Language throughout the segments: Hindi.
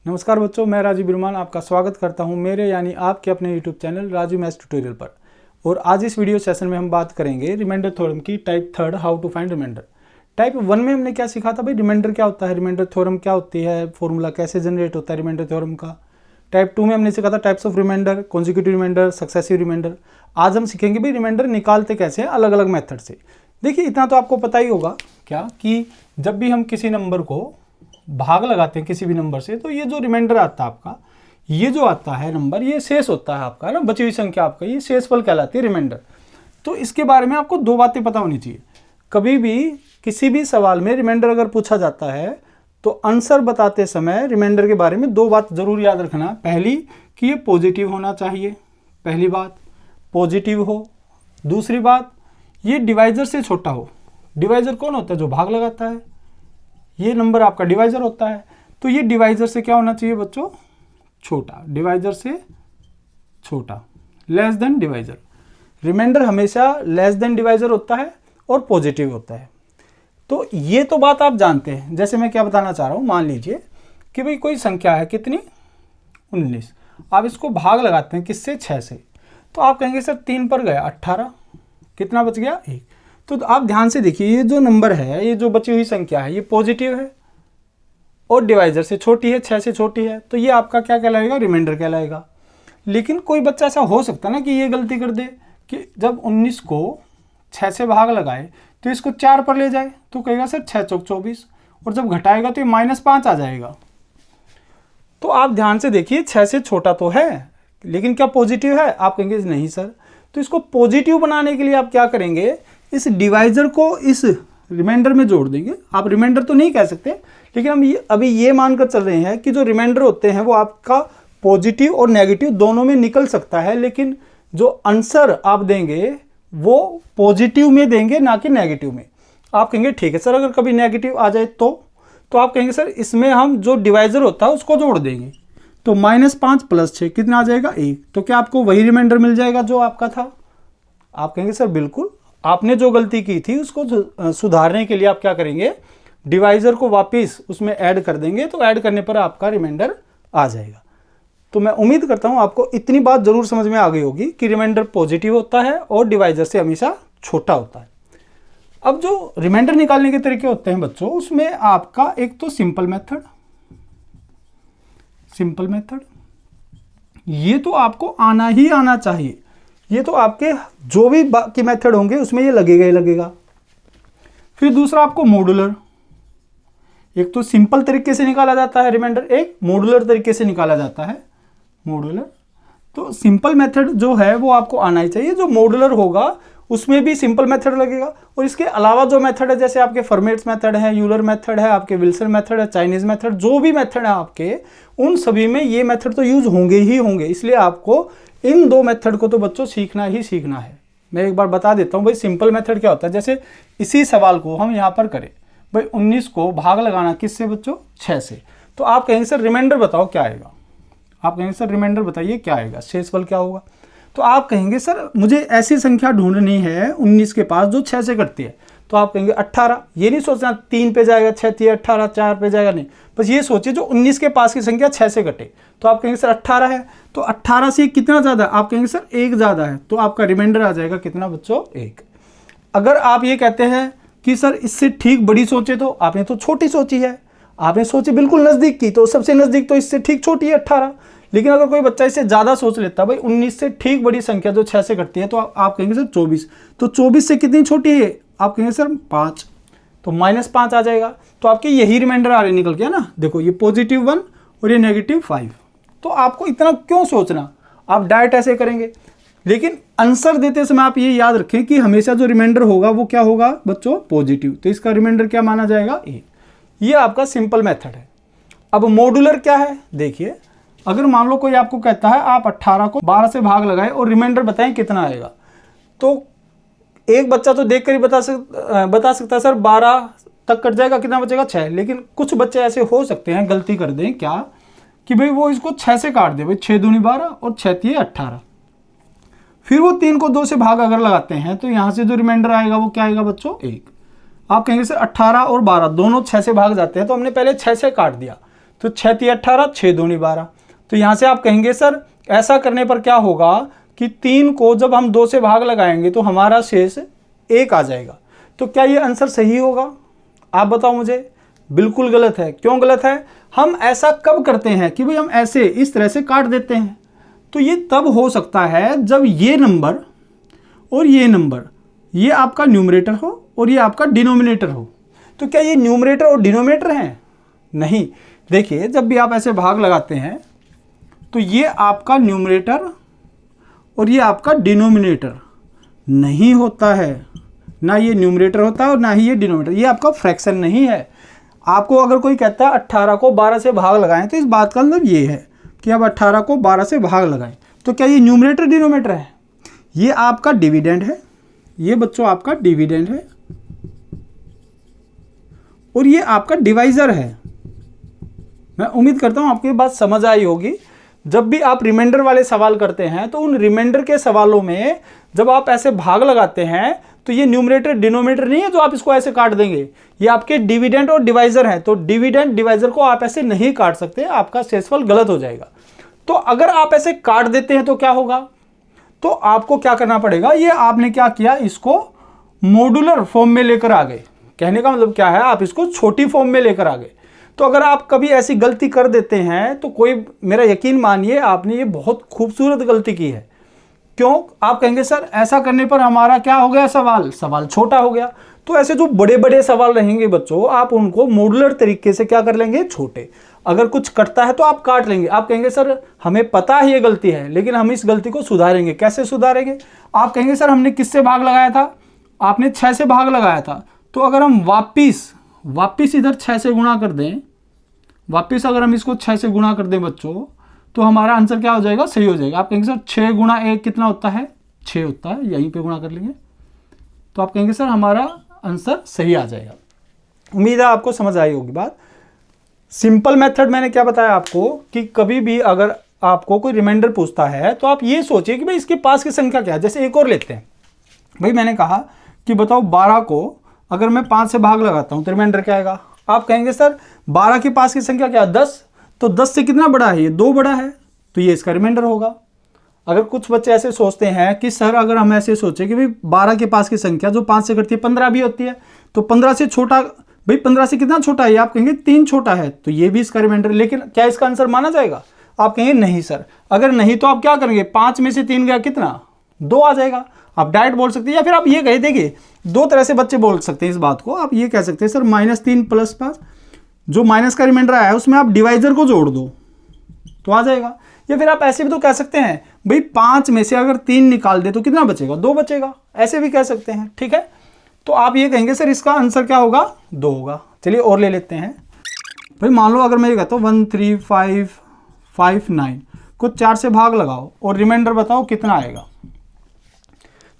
नमस्कार बच्चों, मैं राजू बिरमान आपका स्वागत करता हूं मेरे यानी आपके अपने YouTube channel Raju maths tutorial पर। और आज इस वीडियो सेशन में हम बात करेंगे रिमाइंडर थ्योरम की type third, how to find remainder. Type one में हमने क्या सीखा था भाई, रिमाइंडर क्या होता है, रिमाइंडर थ्योरम क्या होती है, फॉर्मूला कैसे जनरेट होता है रिमाइंडर थ्योरम का। टाइप टू में हमने सीखा था types of remainder, consecutive remainder, successive remainder. आज हम सीखेंगे भाई रिमाइंडर निकालते कैसे हैं अलग अलग मेथड से। देखिए इतना तो आपको पता ही होगा क्या कि जब भी हम किसी नंबर को भाग लगाते हैं किसी भी नंबर से, तो ये जो रिमाइंडर आता है आपका, ये जो आता है नंबर, ये शेष होता है आपका, है ना, बची हुई संख्या आपका, ये शेषफल कहलाती है रिमाइंडर। तो इसके बारे में आपको दो बातें पता होनी चाहिए। कभी भी किसी भी सवाल में रिमाइंडर अगर पूछा जाता है तो आंसर बताते समय रिमाइंडर के बारे में दो बात जरूर याद रखना। पहली कि ये पॉजिटिव होना चाहिए, पहली बात पॉजिटिव हो। दूसरी बात ये डिवाइजर से छोटा हो। डिवाइजर कौन होता है? जो भाग लगाता है। ये नंबर आपका डिवाइजर होता है, तो ये डिवाइजर से क्या होना चाहिए बच्चों? छोटा। डिवाइजर से छोटा, लेस देन डिवाइजर। रिमाइंडर हमेशा लेस देन डिवाइजर होता है और पॉजिटिव होता है। तो ये तो बात आप जानते हैं। जैसे मैं क्या बताना चाह रहा हूँ, मान लीजिए कि भाई कोई संख्या है कितनी, 19। आप इसको भाग लगाते हैं किससे? 6 से। तो आप कहेंगे सर 3 पर गया 18, कितना बच गया? 1। तो आप ध्यान से देखिए, ये जो नंबर है, ये जो बची हुई संख्या है, ये पॉजिटिव है और डिवाइजर से छोटी है, 6 से छोटी है, तो ये आपका क्या कहलाएगा? रिमाइंडर कहलाएगा। लेकिन कोई बच्चा ऐसा हो सकता है ना कि ये गलती कर दे कि जब 19 को 6 से भाग लगाए तो इसको 4 पर ले जाए, तो कहेगा सर 6 चौक 24, और जब घटाएगा तो ये -5 आ जाएगा। तो आप ध्यान से देखिए, 6 से छोटा तो है लेकिन क्या पॉजिटिव है? आप कहेंगे नहीं सर। तो इसको पॉजिटिव बनाने के लिए आप क्या करेंगे? इस डिवाइजर को इस रिमाइंडर में जोड़ देंगे। आप रिमाइंडर तो नहीं कह सकते, लेकिन हम अभी ये मानकर चल रहे हैं कि जो रिमाइंडर होते हैं वो आपका पॉजिटिव और नेगेटिव दोनों में निकल सकता है, लेकिन जो आंसर आप देंगे वो पॉजिटिव में देंगे, ना कि नेगेटिव में। आप कहेंगे ठीक है सर, अगर कभी नेगेटिव आ जाए तो आप कहेंगे सर इसमें हम जो डिवाइजर होता है उसको जोड़ देंगे। तो -5 + 6 कितना आ जाएगा? 1। तो क्या आपको वही रिमाइंडर मिल जाएगा जो आपका था? आप कहेंगे सर बिल्कुल। आपने जो गलती की थी उसको सुधारने के लिए आप क्या करेंगे? डिवाइजर को वापस उसमें ऐड कर देंगे, तो ऐड करने पर आपका रिमाइंडर आ जाएगा। तो मैं उम्मीद करता हूं आपको इतनी बात जरूर समझ में आ गई होगी कि रिमाइंडर पॉजिटिव होता है और डिवाइजर से हमेशा छोटा होता है। अब जो रिमाइंडर निकालने के तरीके होते हैं बच्चों, उसमें आपका एक तो सिंपल मेथड, ये तो आपको आना ही आना चाहिए। ये तो आपके जो भी बाकी मेथड होंगे उसमें ये लगेगा ही लगेगा। फिर दूसरा आपको मॉड्यूलर। एक तो सिंपल तरीके से निकाला जाता है रिमाइंडर, एक मॉड्यूलर तरीके से निकाला जाता है मॉड्यूलर। तो सिंपल मेथड जो है वो आपको आना ही चाहिए। जो मॉड्यूलर होगा उसमें भी सिंपल मेथड लगेगा, और इसके अलावा जो मेथड है, जैसे आपके फर्मेट्स मेथड है, यूलर मेथड है, आपके विल्सन मेथड है, चाइनीज मेथड, जो भी मेथड है आपके, उन सभी में ये मेथड तो यूज होंगे ही होंगे। इसलिए आपको इन दो मेथड को तो बच्चों सीखना ही सीखना है। मैं एक बार बता देता हूँ भाई, सिंपल मेथड क्या होता है। जैसे इसी सवाल को हम यहाँ पर करें भाई, 19 को भाग लगाना किससे बच्चों? 6 से। तो आप कहेंगे सर रिमाइंडर बताओ क्या आएगा? आप कहेंगे सर रिमाइंडर बताइए क्या आएगा, शेषफल क्या होगा? तो आप कहेंगे सर मुझे ऐसी संख्या ढूंढनी है 19 के पास जो 6 से कटती है। तो आप कहेंगे 18। ये नहीं सोचना 3 पे जाएगा, 6 3 18, 4 पे जाएगा, नहीं। बस ये सोचिए जो 19 के पास की संख्या 6 से कटे। तो आप कहेंगे सर 18 है, तो 18 से कितना ज़्यादा? आप कहेंगे सर 1 ज़्यादा है। तो आपका रिमाइंडर आ जाएगा कितना बच्चों? 1। अगर आप ये कहते हैं कि सर इससे ठीक बड़ी सोचे, तो आपने तो छोटी सोची है, आपने सोची बिल्कुल नज़दीक की, तो सबसे नज़दीक तो इससे ठीक छोटी है 18। लेकिन अगर कोई बच्चा इससे ज़्यादा सोच लेता है भाई, 19 से ठीक बड़ी संख्या जो 6 से कटती है, तो आप कहेंगे सर 24। तो 24 से कितनी छोटी है? आप कहेंगे सर 5। तो -5 आ जाएगा। तो आपके यही रिमाइंडर आ रहे निकल गया ना। देखो ये +1 और ये -5। तो आपको इतना क्यों सोचना, आप डायरेक्ट ऐसे करेंगे। लेकिन आंसर देते समय आप ये याद रखें कि हमेशा जो रिमाइंडर होगा वो क्या होगा बच्चों? पॉजिटिव। तो इसका रिमाइंडर क्या माना जाएगा? ये आपका सिंपल मेथड है। अब मॉड्यूलर क्या है? देखिए, अगर मान लो कोई आपको कहता है आप 18 को 12 से भाग लगाए और रिमाइंडर बताएं कितना आएगा, तो एक बच्चा तो देख कर ही बता सकता है सर 12 तक कट जाएगा, कितना बचेगा? 6। लेकिन कुछ बच्चे ऐसे हो सकते हैं गलती कर दें क्या कि भाई वो इसको 6 से काट दे, भाई 6 दूनी 12 और 6 3 18। फिर वो 3 को 2 से भाग अगर लगाते हैं तो यहाँ से जो रिमाइंडर आएगा वो क्या आएगा बच्चों? 1। आप कहेंगे सर 18 और 12 दोनों 6 से भाग जाते हैं, तो हमने पहले 6 से काट दिया, तो 6 × 18, 6 × 2 = 12। तो यहाँ से आप कहेंगे सर ऐसा करने पर क्या होगा कि 3 को जब हम 2 से भाग लगाएंगे तो हमारा शेष 1 आ जाएगा। तो क्या ये आंसर सही होगा? आप बताओ मुझे। बिल्कुल गलत है। क्यों गलत है? हम ऐसा कब करते हैं कि भाई हम ऐसे इस तरह से काट देते हैं। तो ये तब हो सकता है जब ये नंबर और ये नंबर, ये आपका न्यूमरेटर हो और ये आपका डिनोमिनेटर हो। तो क्या ये न्यूमरेटर और डिनोमिनेटर हैं? नहीं। देखिए जब भी आप ऐसे भाग लगाते हैं तो ये आपका न्यूमरेटर और ये आपका डिनोमिनेटर नहीं होता है। ना ये न्यूमरेटर होता है और ना ही ये डिनोमिनेटर। ये आपका फ्रैक्शन नहीं है। आपको अगर कोई कहता है 18 को 12 से भाग लगाएं, तो इस बात का मतलब ये है कि अब 18 को 12 से भाग लगाएं। तो क्या ये न्यूमरेटर डिनोमिनेटर है? ये आपका डिविडेंड है, ये बच्चों आपका डिविडेंड है, और ये आपका डिवाइजर है। मैं उम्मीद करता हूं आपको ये बात समझ आई होगी। जब भी आप रिमाइंडर वाले सवाल करते हैं तो उन रिमाइंडर के सवालों में जब आप ऐसे भाग लगाते हैं तो ये न्यूमरेटर डिनोमिनेटर नहीं है जो आप इसको ऐसे काट देंगे। ये आपके डिविडेंड और डिवाइजर हैं। तो डिविडेंड डिवाइजर को आप ऐसे नहीं काट सकते, आपका शेषफल गलत हो जाएगा। तो अगर आप ऐसे काट देते हैं तो क्या होगा? तो आपको क्या करना पड़ेगा? ये आपने क्या किया, इसको मॉड्यूलर फॉर्म में लेकर आ गए। कहने का मतलब क्या है, आप इसको छोटी फॉर्म में लेकर आ गए। तो अगर आप कभी ऐसी गलती कर देते हैं तो कोई, मेरा यकीन मानिए आपने ये बहुत खूबसूरत गलती की है। क्यों? आप कहेंगे सर ऐसा करने पर हमारा क्या हो गया, सवाल छोटा हो गया। तो ऐसे जो बड़े बड़े सवाल रहेंगे बच्चों, आप उनको मॉड्यूलर तरीके से क्या कर लेंगे, छोटे। अगर कुछ कटता है तो आप काट लेंगे। आप कहेंगे सर हमें पता है ये गलती है, लेकिन हम इस गलती को सुधारेंगे। कैसे सुधारेंगे? आप कहेंगे सर हमने किससे भाग लगाया था? आपने 6 से भाग लगाया था। तो अगर हम वापिस इधर 6 से गुणा कर दें, वापिस अगर हम इसको 6 से गुणा कर दें बच्चों, तो हमारा आंसर क्या हो जाएगा, सही हो जाएगा। आप कहेंगे सर 6 × 1 कितना होता है, 6 होता है। यहीं पे गुणा कर लेंगे तो आप कहेंगे सर हमारा आंसर सही आ जाएगा। उम्मीद है आपको समझ आई होगी बात। सिंपल मेथड मैंने क्या बताया आपको कि कभी भी अगर आपको कोई रिमाइंडर पूछता है तो आप ये सोचिए कि भाई इसके पास की संख्या क्या है। जैसे एक और लेते हैं, भाई मैंने कहा कि बताओ 12 को अगर मैं 5 से भाग लगाता हूँ तो रिमाइंडर क्या आएगा? आप कहेंगे सर 12 के पास की संख्या क्या है, 10। तो 10 से कितना बड़ा है, ये 2 बड़ा है, तो ये इसका रिमाइंडर होगा। अगर कुछ बच्चे ऐसे सोचते हैं कि सर अगर हम ऐसे सोचें कि भाई 12 के पास की संख्या जो 5 से कटती है 15 भी होती है, तो 15 से छोटा, भाई 15 से कितना छोटा है? आप कहेंगे 3 छोटा है, तो ये भी इसका रिमाइंडर। लेकिन क्या इसका आंसर माना जाएगा? आप कहेंगे नहीं सर। अगर नहीं तो आप क्या करेंगे, 5 में से 3 गया कितना, 2 आ जाएगा। आप डायरेक्ट बोल सकते हैं, या फिर आप ये कहे, देखिए 2 तरह से बच्चे बोल सकते हैं इस बात को। आप ये कह सकते हैं सर -3 + 5, जो माइनस का रिमाइंडर आया है उसमें आप डिवाइजर को जोड़ दो तो आ जाएगा। या फिर आप ऐसे भी तो कह सकते हैं, भाई 5 में से अगर 3 निकाल दे तो कितना बचेगा, 2 बचेगा। ऐसे भी कह सकते हैं, ठीक है। तो आप ये कहेंगे सर इसका आंसर क्या होगा, 2 होगा। चलिए और ले लेते हैं। भाई मान लो अगर मैं ये कहता हूँ 1 3 5 5 9 को 4 से भाग लगाओ और रिमाइंडर बताओ कितना आएगा।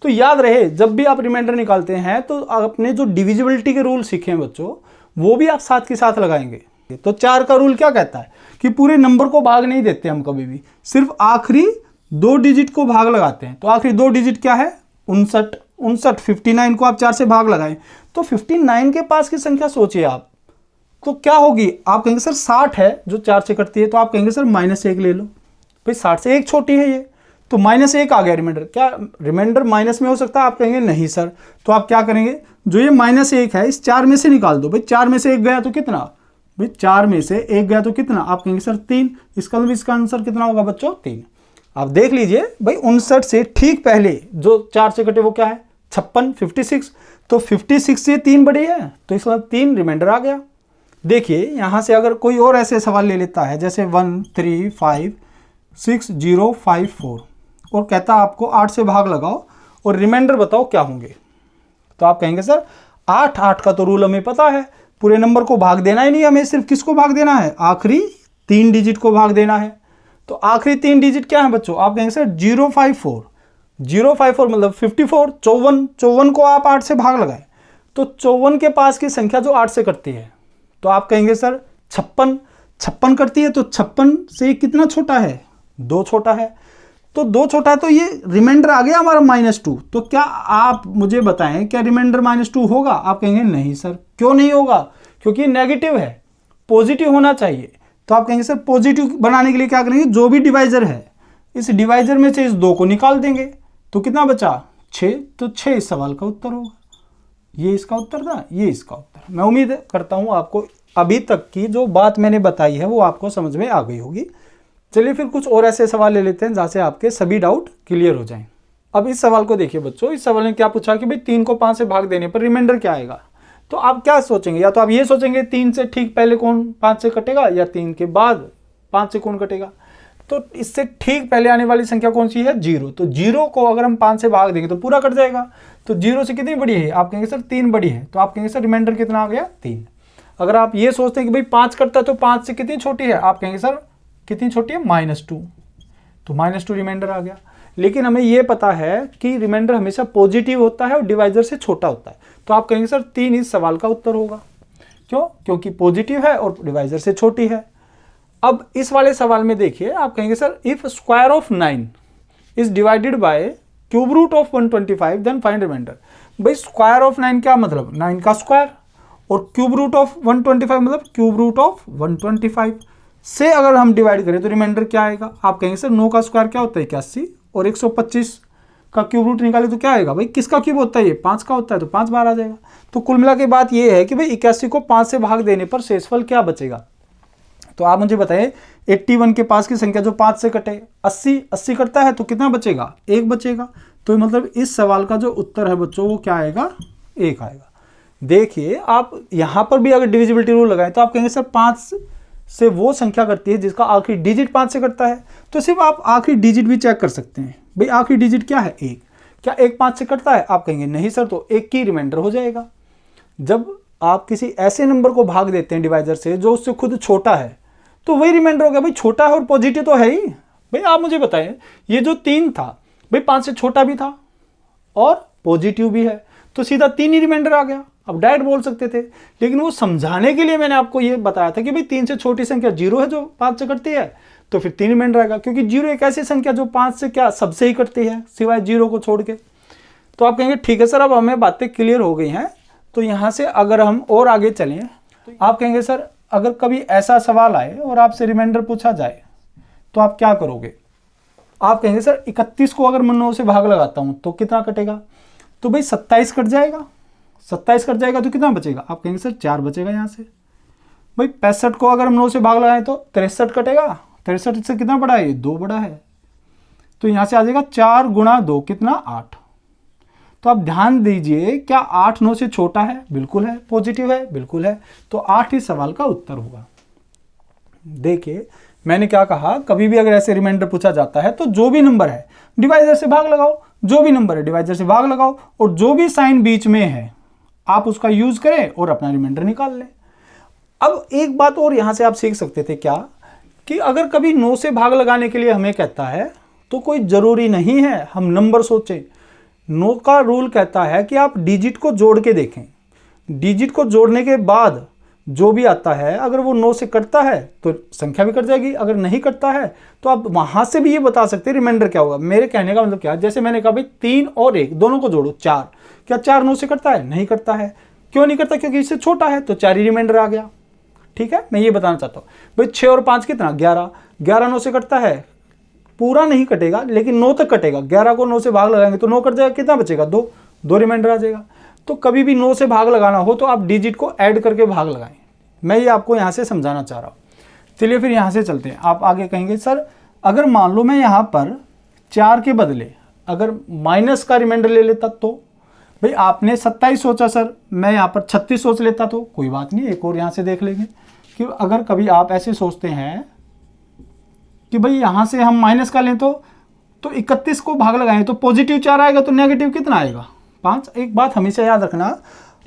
तो याद रहे जब भी आप रिमाइंडर निकालते हैं तो अपने जो डिविजिबिलिटी के रूल सीखे हैं बच्चों, वो भी आप साथ के साथ लगाएंगे। तो 4 का रूल क्या कहता है कि पूरे नंबर को भाग नहीं देते हम कभी भी, सिर्फ आखिरी 2 डिजिट को भाग लगाते हैं। तो आखिरी 2 डिजिट क्या है, 59। 59 को आप 4 से भाग लगाएं तो 59 के पास की संख्या सोचिए आप, तो क्या होगी। आप कहेंगे सर 60 है जो 4 से कटती है, तो आप कहेंगे सर -1 ले लो। भाई 60 से 1 छोटी है ये, तो -1 आ गया रिमाइंडर। क्या रिमाइंडर माइनस में हो सकता है? आप कहेंगे नहीं सर। तो आप क्या करेंगे, जो ये -1 है इस 4 में से निकाल दो। भाई 4 में से 1 गया तो कितना, भाई 4 में से 1 गया तो कितना, आप कहेंगे सर 3। इसका मतलब इसका आंसर कितना होगा बच्चों, 3। आप देख लीजिए भाई 59 से ठीक पहले जो 4 से कटे वो क्या है, 56, 56। तो 56 से 3 बड़ी है, तो इसका मतलब 3 रिमाइंडर आ गया। देखिए यहाँ से अगर कोई और ऐसे सवाल ले लेता है जैसे 1 3 5 6 0 5 4 और कहता आपको 8 से भाग लगाओ और रिमाइंडर बताओ क्या होंगे, तो आप कहेंगे सर 8 का तो रूल हमें पता है, पूरे नंबर को भाग देना ही नहीं, हमें सिर्फ किसको भाग देना है, आखिरी 3 डिजिट को भाग देना है। तो आखिरी 3 डिजिट क्या है बच्चों, आप कहेंगे सर 054। 054 मतलब 54, 54 को आप 8 से भाग लगाए तो 54 के पास की संख्या जो 8 से करती है, तो आप कहेंगे सर 56 करती है, तो 56 से कितना छोटा है, 2 छोटा है। तो 2 छोटा है तो ये रिमाइंडर आ गया हमारा -2। तो क्या आप मुझे बताएं क्या रिमाइंडर -2 होगा? आप कहेंगे नहीं सर। क्यों नहीं होगा? क्योंकि नेगेटिव है, पॉजिटिव होना चाहिए। तो आप कहेंगे सर पॉजिटिव बनाने के लिए क्या करेंगे, जो भी डिवाइजर है इस डिवाइजर में से इस 2 को निकाल देंगे, तो कितना बचा 6, तो 6 इस सवाल का उत्तर होगा। ये इसका उत्तर था, ये इसका उत्तर। मैं उम्मीद करता हूँ आपको अभी तक की जो बात मैंने बताई है वो आपको समझ में आ गई होगी। चलिए फिर कुछ और ऐसे सवाल ले लेते हैं जहाँ से आपके सभी डाउट क्लियर हो जाएं। अब इस सवाल को देखिए बच्चों, इस सवाल ने क्या पूछा कि भाई 3 को 5 से भाग देने पर रिमाइंडर क्या आएगा। तो आप क्या सोचेंगे, या तो आप ये सोचेंगे 3 से ठीक पहले कौन 5 से कटेगा, या 3 के बाद 5 से कौन कटेगा। तो इससे ठीक पहले आने वाली संख्या कौन सी है, 0। तो 0 को अगर हम 5 से भाग देंगे तो पूरा कट जाएगा। तो 0 से कितनी बड़ी है, आप कहेंगे सर 3 बड़ी है। तो आप कहेंगे सर रिमाइंडर कितना आ गया, 3। अगर आप ये सोचते हैं कि भाई 5 कटता है तो 5 से कितनी छोटी है, आप कहेंगे सर कितनी छोटी है, -2। तो -2 रिमाइंडर आ गया। लेकिन हमें यह पता है कि रिमाइंडर हमेशा पॉजिटिव होता है और डिवाइजर से छोटा होता है। तो आप कहेंगे सर 3 इस सवाल का उत्तर होगा। क्यों, क्योंकि पॉजिटिव है और डिवाइजर से छोटी है। अब इस वाले सवाल में देखिए, आप कहेंगे sir if square of 9 is divided by cube root of 125 then find remainder. भाई स्क्वायर ऑफ 9 क्या मतलब, 9 का स्क्वायर, और क्यूब रूट ऑफ 125 मतलब क्यूब रूट ऑफ 125 से अगर हम डिवाइड करें तो रिमाइंडर क्या आएगा। आप कहेंगे सर 9 का स्क्वायर क्या होता है 81, और 125 का क्यूब रूट निकाले तो क्या आएगा, भाई किसका क्यूब होता है, ये 5 का होता है, तो 5 बार आ जाएगा। तो कुल मिला के बात ये है कि भाई 81 को 5 से भाग देने पर शेषफल क्या बचेगा। तो आप मुझे बताइए 81 के पास की संख्या जो 5 से कटे, 80 कटता है तो कितना बचेगा, 1 बचेगा। तो मतलब इस सवाल का जो उत्तर है बच्चों वो क्या आएगा, 1 आएगा। देखिए आप यहाँ पर भी अगर डिविजिबिलिटी रूल लगाएं तो आप कहेंगे सर 5 से वो संख्या करती है जिसका आखिरी डिजिट 5 से कटता है। तो सिर्फ आप आखिरी डिजिट भी चेक कर सकते हैं, भाई आखिरी डिजिट क्या है 1, क्या 1 5 से कटता है, आप कहेंगे नहीं सर, तो 1 की रिमाइंडर हो जाएगा। जब आप किसी ऐसे नंबर को भाग देते हैं डिवाइजर से जो उससे खुद छोटा है तो वही रिमाइंडर हो गया। भाई छोटा है और पॉजिटिव तो है ही। भाई आप मुझे बताएं, ये जो 3 था भाई 5 से छोटा भी था और पॉजिटिव भी है, तो सीधा 3 ही रिमाइंडर आ गया। अब डायरेक्ट बोल सकते थे, लेकिन वो समझाने के लिए मैंने आपको ये बताया था कि भाई 3 से छोटी संख्या 0 है जो 5 से कटती है, तो फिर 3 रिमाइंडर आएगा, क्योंकि 0 एक ऐसी संख्या जो 5 से क्या सबसे ही कटती है सिवाय 0 को छोड़ के। तो आप कहेंगे ठीक है सर, अब हमें बातें क्लियर हो गई हैं। तो यहाँ से अगर हम और आगे चलें, आप कहेंगे सर अगर कभी ऐसा सवाल आए और आपसे रिमाइंडर पूछा जाए तो आप क्या करोगे। आप कहेंगे सर 31 को अगर मैं 9 से भाग लगाता हूं तो कितना कटेगा, तो भाई 27 कट जाएगा। 27 कट जाएगा तो कितना बचेगा, आप कहेंगे सर 4 बचेगा यहाँ से। भाई 65 को अगर हम 9 से भाग लगाएं तो 63 कटेगा। 63 से कितना बड़ा है, 2 बड़ा है, तो यहाँ से आ जाएगा 4 गुणा 2 कितना 8। तो आप ध्यान दीजिए, क्या 8 9 से छोटा है, बिल्कुल है। पॉजिटिव है, बिल्कुल है। तो 8 ही सवाल का उत्तर होगा। देखिए मैंने क्या कहा, कभी भी अगर ऐसे रिमाइंडर पूछा जाता है तो जो भी नंबर है डिवाइजर से भाग लगाओ, जो भी नंबर है डिवाइजर से भाग लगाओ, और जो भी साइन बीच में है आप उसका यूज करें और अपना रिमाइंडर निकाल लें। अब एक बात और यहां से आप सीख सकते थे क्या, कि अगर कभी 9 से भाग लगाने के लिए हमें कहता है तो कोई जरूरी नहीं है हम नंबर सोचें। 9 का रूल कहता है कि आप डिजिट को जोड़ के देखें। डिजिट को जोड़ने के बाद जो भी आता है अगर वो 9 से कटता है तो संख्या भी कट जाएगी, अगर नहीं कटता है तो आप वहां से भी ये बता सकते हैं रिमाइंडर क्या होगा। मेरे कहने का मतलब क्या है, जैसे मैंने कहा भाई 3 और 1 दोनों को जोड़ो 4, क्या 4 9 से कटता है, नहीं कटता है। क्यों नहीं करता, क्योंकि इससे छोटा है, तो 4 ही रिमाइंडर आ गया। ठीक है, मैं ये बताना चाहता हूँ। भाई 6 और 5 कितना 11, 11 9 से कटता है, पूरा नहीं कटेगा लेकिन 9 तक कटेगा। 11 को 9 से भाग लगाएंगे तो 9 कट जाएगा, कितना बचेगा 2 रिमाइंडर आ जाएगा। तो कभी भी 9 से भाग लगाना हो तो आप डिजिट को ऐड करके भाग लगाएं। मैं ये आपको यहाँ से समझाना चाह रहा हूँ। चलिए फिर यहाँ से चलते हैं। आप आगे कहेंगे सर अगर मान लो मैं यहाँ पर 4 के बदले अगर माइनस का रिमाइंडर ले लेता, तो भाई आपने 27 सोचा सर, मैं यहाँ पर 36 सोच लेता, तो कोई बात नहीं, एक और यहाँ से देख लेंगे कि अगर कभी आप ऐसे सोचते हैं कि भाई यहाँ से हम माइनस का लें तो 31 को भाग लगाएं तो पॉजिटिव 4 आएगा, तो नेगेटिव कितना आएगा 5। एक बात हमेशा याद रखना,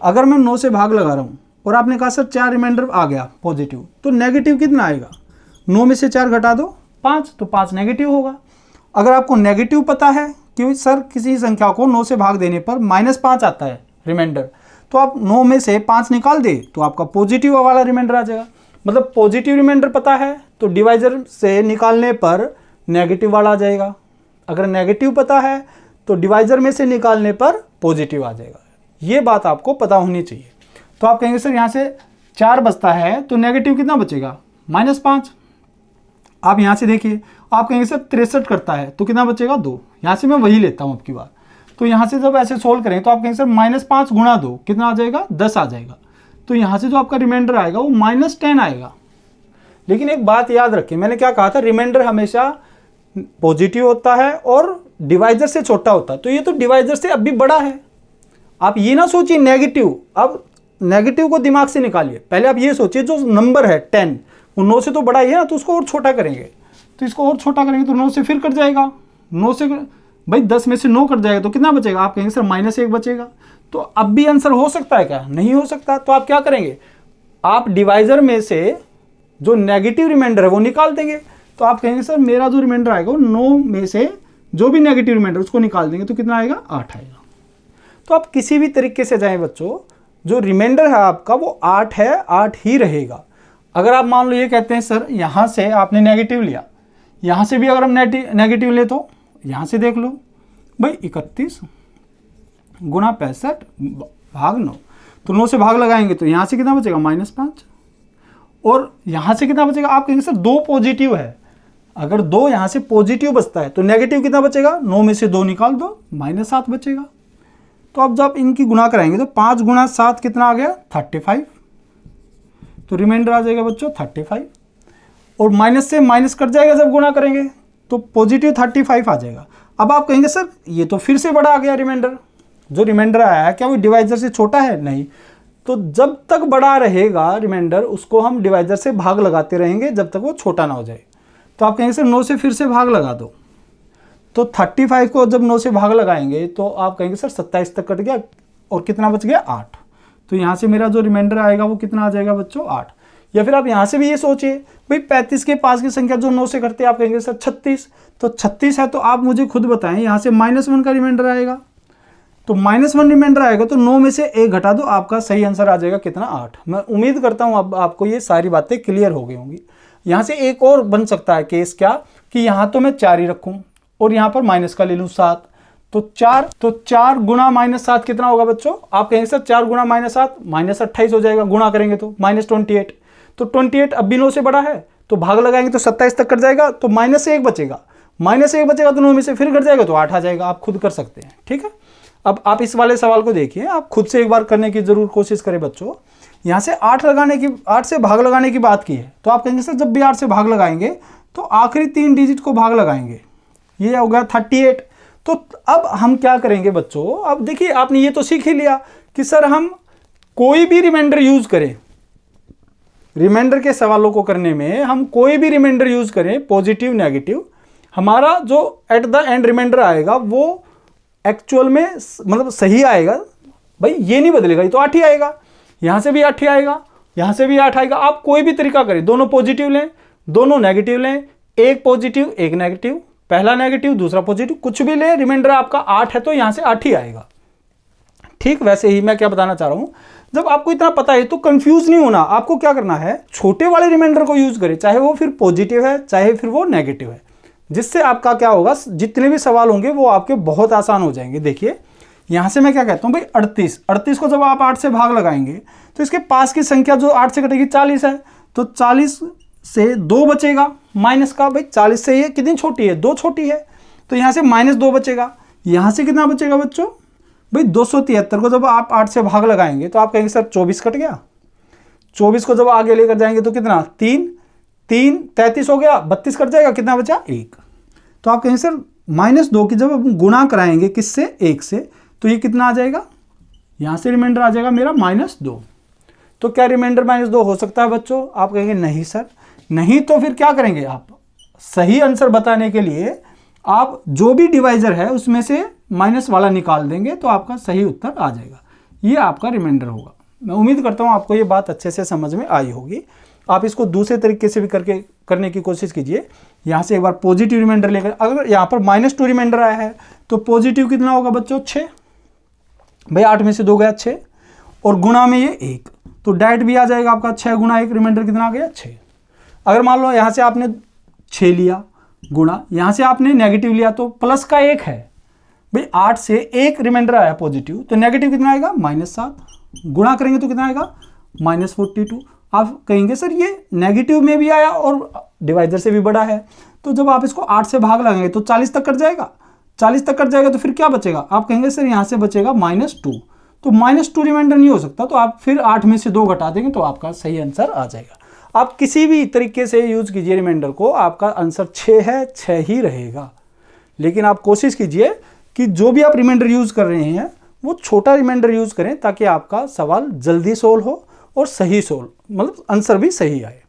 अगर मैं 9 से भाग लगा रहा हूँ और आपने कहा सर 4 रिमाइंडर आ गया पॉजिटिव, तो नेगेटिव कितना आएगा, 9 में से 4 घटा दो 5, तो 5 नेगेटिव होगा। अगर आपको नेगेटिव पता है कि सर किसी संख्या को 9 से भाग देने पर -5 आता है रिमाइंडर, तो आप 9 में से 5 निकाल दे तो आपका पॉजिटिव वाला रिमाइंडर आ जाएगा। मतलब पॉजिटिव रिमाइंडर पता है तो डिवाइजर से निकालने पर नेगेटिव वाला आ जाएगा, अगर नेगेटिव पता है तो डिवाइजर में से निकालने पर पॉजिटिव आ जाएगा। ये बात आपको पता होनी चाहिए। तो आप कहेंगे सर यहाँ से 4 बचता है तो नेगेटिव कितना बचेगा -5। आप यहाँ से देखिए, आप कहेंगे सर 63 करता है तो कितना बचेगा 2। यहाँ से मैं वही लेता हूँ अब की बार। तो यहाँ से जब ऐसे सोल्व करें तो आप कहेंगे सर -5 गुणा 2 कितना आ जाएगा, 10 आ जाएगा। तो यहाँ से जो आपका रिमाइंडर आएगा वो -10 आएगा। लेकिन एक बात याद रखें, मैंने क्या कहा था, रिमाइंडर हमेशा पॉजिटिव होता है और डिवाइजर से छोटा होता है। तो ये तो डिवाइजर से अब भी बड़ा है। आप ये ना सोचिए नेगेटिव, अब नेगेटिव को दिमाग से निकालिए। पहले आप ये सोचिए जो नंबर है 10 वो 9 से तो बड़ा ही है ना, तो उसको और छोटा करेंगे। तो इसको और छोटा करेंगे तो 9 से फिर कट जाएगा। 9 से भाई 10 में से 9 कट जाएगा तो कितना बचेगा, आप कहेंगे सर -1 बचेगा। तो अब भी आंसर हो सकता है क्या, नहीं हो सकता। तो आप क्या करेंगे, आप डिवाइजर में से जो नेगेटिव रिमाइंडर है वो निकाल देंगे। तो आप कहेंगे सर मेरा जो रिमाइंडर आएगा वो 9 में से जो भी नेगेटिव रिमाइंडर उसको निकाल देंगे तो कितना आएगा, 8 आएगा। तो आप किसी भी तरीके से जाएं बच्चों, जो रिमाइंडर है आपका वो 8 है, 8 ही रहेगा। अगर आप मान लो ये कहते हैं सर यहाँ से आपने नेगेटिव लिया, यहाँ से भी अगर हम नेगेटिव ले तो यहाँ से देख लो भाई 31 गुणा 65 भाग 9, तो 9 से भाग लगाएंगे तो यहाँ से कितना बचेगा, -5। और यहाँ से कितना बचेगा, आप कहेंगे सर 2 पॉजिटिव है। अगर 2 यहाँ से पॉजिटिव बचता है तो नेगेटिव कितना बचेगा, 9 में से 2 निकाल दो, -7 बचेगा। तो अब जब इनकी गुणा कराएंगे तो 5 गुणा 7 कितना आ गया, 35। तो रिमाइंडर आ जाएगा बच्चों 35। और माइनस से माइनस कट जाएगा जब गुणा करेंगे तो पॉजिटिव 35 आ जाएगा। अब आप कहेंगे सर ये तो फिर से बड़ा आ गया रिमाइंडर। जो रिमाइंडर आया है क्या वो डिवाइजर से छोटा है, नहीं। तो जब तक बड़ा रहेगा रिमाइंडर उसको हम डिवाइजर से भाग लगाते रहेंगे जब तक वो छोटा ना हो जाए। तो आप कहेंगे सर 9 से फिर से भाग लगा दो। तो 35 को जब 9 से भाग लगाएंगे तो आप कहेंगे सर 27 तक कट गया और कितना बच गया, 8। तो यहाँ से मेरा जो रिमाइंडर आएगा वो कितना आ जाएगा बच्चों, 8। या फिर आप यहाँ से भी ये सोचिए भाई 35 के पास की संख्या जो 9 से करते हैं, आप कहेंगे सर 36। तो 36 है तो आप मुझे खुद बताएं यहाँ से -1 का रिमाइंडर आएगा। तो -1 रिमाइंडर आएगा तो 9 में से 1 घटा दो, आपका सही आंसर आ जाएगा कितना, 8। मैं उम्मीद करता हूँ अब आपको ये सारी बातें क्लियर हो गई होंगी। यहाँ से एक और बन सकता है केस क्या, कि यहाँ तो मैं 4 ही रखूँ और यहाँ पर माइनस का ले लूँ 7। तो 4 गुणा -7 कितना होगा बच्चों, आप कहेंगे सर 4 गुणा -7 -28 हो जाएगा, गुणा करेंगे तो -28। तो 28 अब भी 9 से बड़ा है तो भाग लगाएंगे तो 27 तक कट जाएगा, तो -1 बचेगा। -1 बचेगा तो 9 में से फिर कट जाएगा तो 8 आ जाएगा। आप खुद कर सकते हैं, ठीक है। अब आप इस वाले सवाल को देखिए, आप खुद से एक बार करने की जरूर कोशिश करें बच्चों। यहाँ से 8 से भाग लगाने की बात की है तो आप कहेंगे सर जब भी 8 से भाग लगाएंगे तो आखिरी 3 डिजिट को भाग लगाएंगे, ये हो गया 38। तो अब हम क्या करेंगे बच्चों, अब देखिए आपने ये तो सीख ही लिया कि सर हम कोई भी रिमाइंडर यूज करें, रिमाइंडर के सवालों को करने में हम कोई भी रिमाइंडर यूज करें पॉजिटिव नेगेटिव, हमारा जो एट द एंड रिमाइंडर आएगा वो एक्चुअल में मतलब सही आएगा। भाई ये नहीं बदलेगा, ये तो 8 ही आएगा, यहाँ से भी 8 ही आएगा, यहाँ से भी 8 आएगा। आप कोई भी तरीका करें, दोनों पॉजिटिव लें दोनों नेगेटिव लें, एक पॉजिटिव एक नेगेटिव, पहला नेगेटिव दूसरा पॉजिटिव, कुछ भी ले, रिमाइंडर आपका 8 है तो यहाँ से 8 ही आएगा। ठीक वैसे ही मैं क्या बताना चाह रहा हूँ, जब आपको इतना पता है तो कंफ्यूज नहीं होना। आपको क्या करना है, छोटे वाले रिमाइंडर को यूज करें, चाहे वो फिर पॉजिटिव है चाहे फिर वो नेगेटिव है, जिससे आपका क्या होगा, जितने भी सवाल होंगे वो आपके बहुत आसान हो जाएंगे। देखिए यहाँ से मैं क्या कहता हूँ भाई 38 को जब आप 8 से भाग लगाएंगे तो इसके पास की संख्या जो 8 से कटेगी 40 है, तो 40 से 2 बचेगा माइनस का। भाई 40 से ये कितनी छोटी है, 2 छोटी है, तो यहाँ से -2 बचेगा। यहाँ से कितना बचेगा बच्चों, भाई 273 को जब आप 8 से भाग लगाएंगे तो आप कहेंगे सर 24 कट गया। 24 को जब आगे लेकर जाएंगे तो कितना, 3 33 हो गया, 32 कट जाएगा, कितना बचा 1। तो आप कहेंगे सर -2 की जब हम गुणा कराएंगे किससे, 1 से, तो ये कितना आ जाएगा, यहाँ से रिमाइंडर आ जाएगा मेरा -2। तो क्या रिमाइंडर -2 हो सकता है बच्चों, आप कहेंगे नहीं सर, नहीं। तो फिर क्या करेंगे, आप सही आंसर बताने के लिए आप जो भी डिवाइजर है उसमें से माइनस वाला निकाल देंगे तो आपका सही उत्तर आ जाएगा, ये आपका रिमाइंडर होगा। मैं उम्मीद करता हूँ आपको ये बात अच्छे से समझ में आई होगी। आप इसको दूसरे तरीके से भी करने की कोशिश कीजिए। यहाँ से एक बार पॉजिटिव रिमाइंडर लेकर, अगर यहाँ पर -2 रिमाइंडर आया है तो पॉजिटिव कितना होगा बच्चों, 6। भाई 8 में से 2 गया 6 और गुणा में ये 1, तो डायरेक्ट भी आ जाएगा आपका 6 गुणा 1, रिमाइंडर कितना आ गया 6। अगर मान लो यहाँ से आपने 6 लिया गुणा, यहाँ से आपने नेगेटिव लिया तो प्लस का 1 है। भाई 8 से 1 रिमाइंडर आया पॉजिटिव, तो नेगेटिव कितना आएगा, -7, गुणा करेंगे तो कितना आएगा, -42। आप कहेंगे सर ये नेगेटिव में भी आया और डिवाइजर से भी बड़ा है, तो जब आप इसको 8 से भाग लगाएंगे तो 40 तक कट जाएगा। 40 तक कट जाएगा तो फिर क्या बचेगा, आप कहेंगे सर यहाँ से बचेगा -2, तो -2 रिमाइंडर नहीं हो सकता, तो आप फिर 8 में से 2 घटा देंगे तो आपका सही आंसर आ जाएगा। आप किसी भी तरीके से यूज कीजिए रिमाइंडर को, आपका आंसर 6 है, 6 ही रहेगा। लेकिन आप कोशिश कीजिए कि जो भी आप रिमाइंडर यूज कर रहे हैं वो छोटा रिमाइंडर यूज करें, ताकि आपका सवाल जल्दी सोल्व हो और सही सोल्व, मतलब आंसर भी सही आए।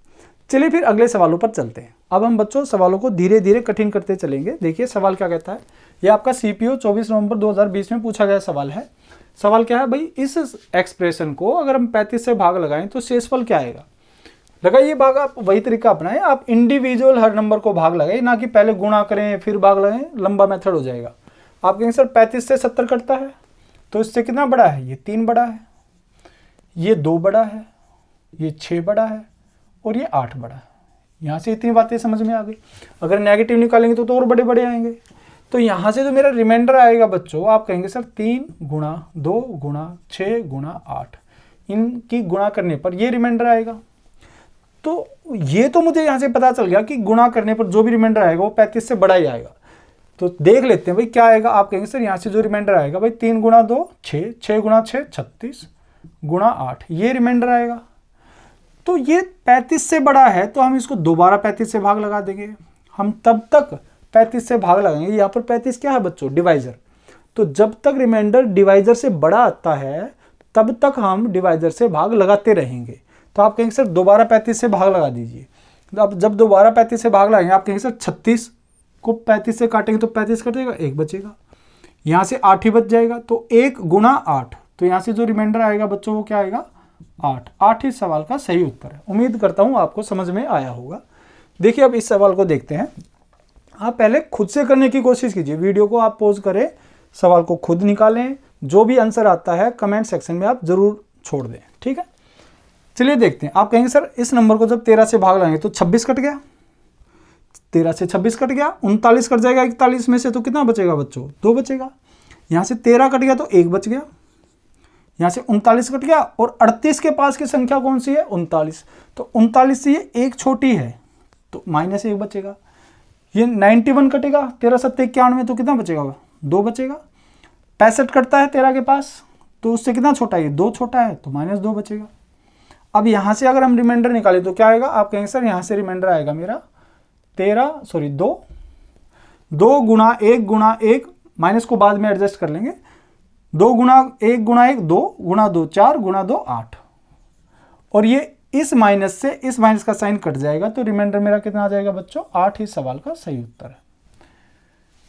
चलिए फिर अगले सवालों पर चलते हैं। अब हम बच्चों सवालों को धीरे धीरे कठिन करते चलेंगे। देखिए सवाल क्या कहता है, यह आपका सीपीओ 24 नवंबर 2020 में पूछा गया सवाल है। सवाल क्या है भाई, इस एक्सप्रेशन को अगर हम 35 से भाग लगाएं तो शेषफल क्या आएगा। लगाइए भाग, आप वही तरीका अपनाएं, आप इंडिविजुअल हर नंबर को भाग लगाइए, ना कि पहले गुणा करें फिर भाग लगाएं, लंबा मेथड हो जाएगा। आप कहेंगे सर 35 से 70 कटता है, तो इससे कितना बड़ा है, ये 3 बड़ा है, ये 2 बड़ा है, ये 6 बड़ा है और ये 8 बड़ा है। यहाँ से इतनी बातें समझ में आ गई। अगर नेगेटिव निकालेंगे तो और बड़े बड़े आएंगे। तो यहाँ से जो मेरा रिमाइंडर आएगा बच्चों, आप कहेंगे सर 3 गुणा 2 गुणा 6 गुणा 8, इनकी गुणा करने पर ये रिमाइंडर आएगा। तो ये तो मुझे यहाँ से पता चल गया कि गुणा करने पर जो भी रिमाइंडर आएगा वो 35 से बड़ा ही आएगा। तो देख लेते हैं भाई क्या आएगा। आप कहेंगे सर यहाँ से जो रिमाइंडर आएगा भाई 3 गुणा 2 6, 6 गुणा 6 36 गुणा 8, ये रिमाइंडर आएगा। तो ये 35 से बड़ा है, तो हम इसको दोबारा 35 से भाग लगा देंगे। हम तब तक 35 से भाग लगाएंगे, यहाँ पर 35 क्या है बच्चों, डिवाइजर। तो जब तक रिमाइंडर डिवाइजर से बड़ा आता है तब तक हम डिवाइजर से भाग लगाते रहेंगे। तो आप कहेंगे सर दोबारा 35 से भाग लगा दीजिए। तो आप जब दोबारा 35 से भाग लगाएंगे, आप कहेंगे सर 36 को 35 से काटेंगे तो 35 कटेगा, 1 बचेगा, यहाँ से 8 ही बच जाएगा, तो 1 गुणा 8, तो यहाँ से जो रिमाइंडर आएगा बच्चों वो क्या आएगा, 8। 8 ही सवाल का सही उत्तर है। उम्मीद करता हूँ आपको समझ में आया होगा। देखिए अब इस सवाल को देखते हैं। आप पहले खुद से करने की कोशिश कीजिए, वीडियो को आप पॉज करें, सवाल को खुद निकालें, जो भी आंसर आता है कमेंट सेक्शन में आप जरूर छोड़ दें, ठीक है। चलिए देखते हैं। आप कहेंगे सर इस नंबर को जब 13 से भाग लगाएंगे तो 26 कट गया, 13 से 26 कट गया, 39 कट जाएगा 41 में से, तो कितना बचेगा बच्चों, 2 बचेगा। यहाँ से 13 कट गया तो 1 बच गया, यहाँ से 39 कट गया, और 38 के पास की संख्या कौन सी है, 39, तो 39 से ये 1 छोटी है तो -1 बचेगा। ये 91 कटेगा, 13 7 91, तो कितना बचेगा, 2 बचेगा। 65 कटता है 13 के पास, तो उससे कितना छोटा है, 2 छोटा है, तो -2 बचेगा। अब यहाँ से अगर हम रिमाइंडर निकालें तो क्या आएगा, आप कहेंगे सर यहाँ से रिमाइंडर आएगा मेरा 2 गुणा 1 गुणा 1, माइनस को बाद में एडजस्ट कर लेंगे, 2 गुणा 1 गुणा 1 2 गुणा 2 4 गुणा 2 8, और ये इस माइनस से इस माइनस का साइन कट जाएगा, तो रिमाइंडर मेरा कितना आ जाएगा बच्चों, 8 ही सवाल का सही उत्तर है।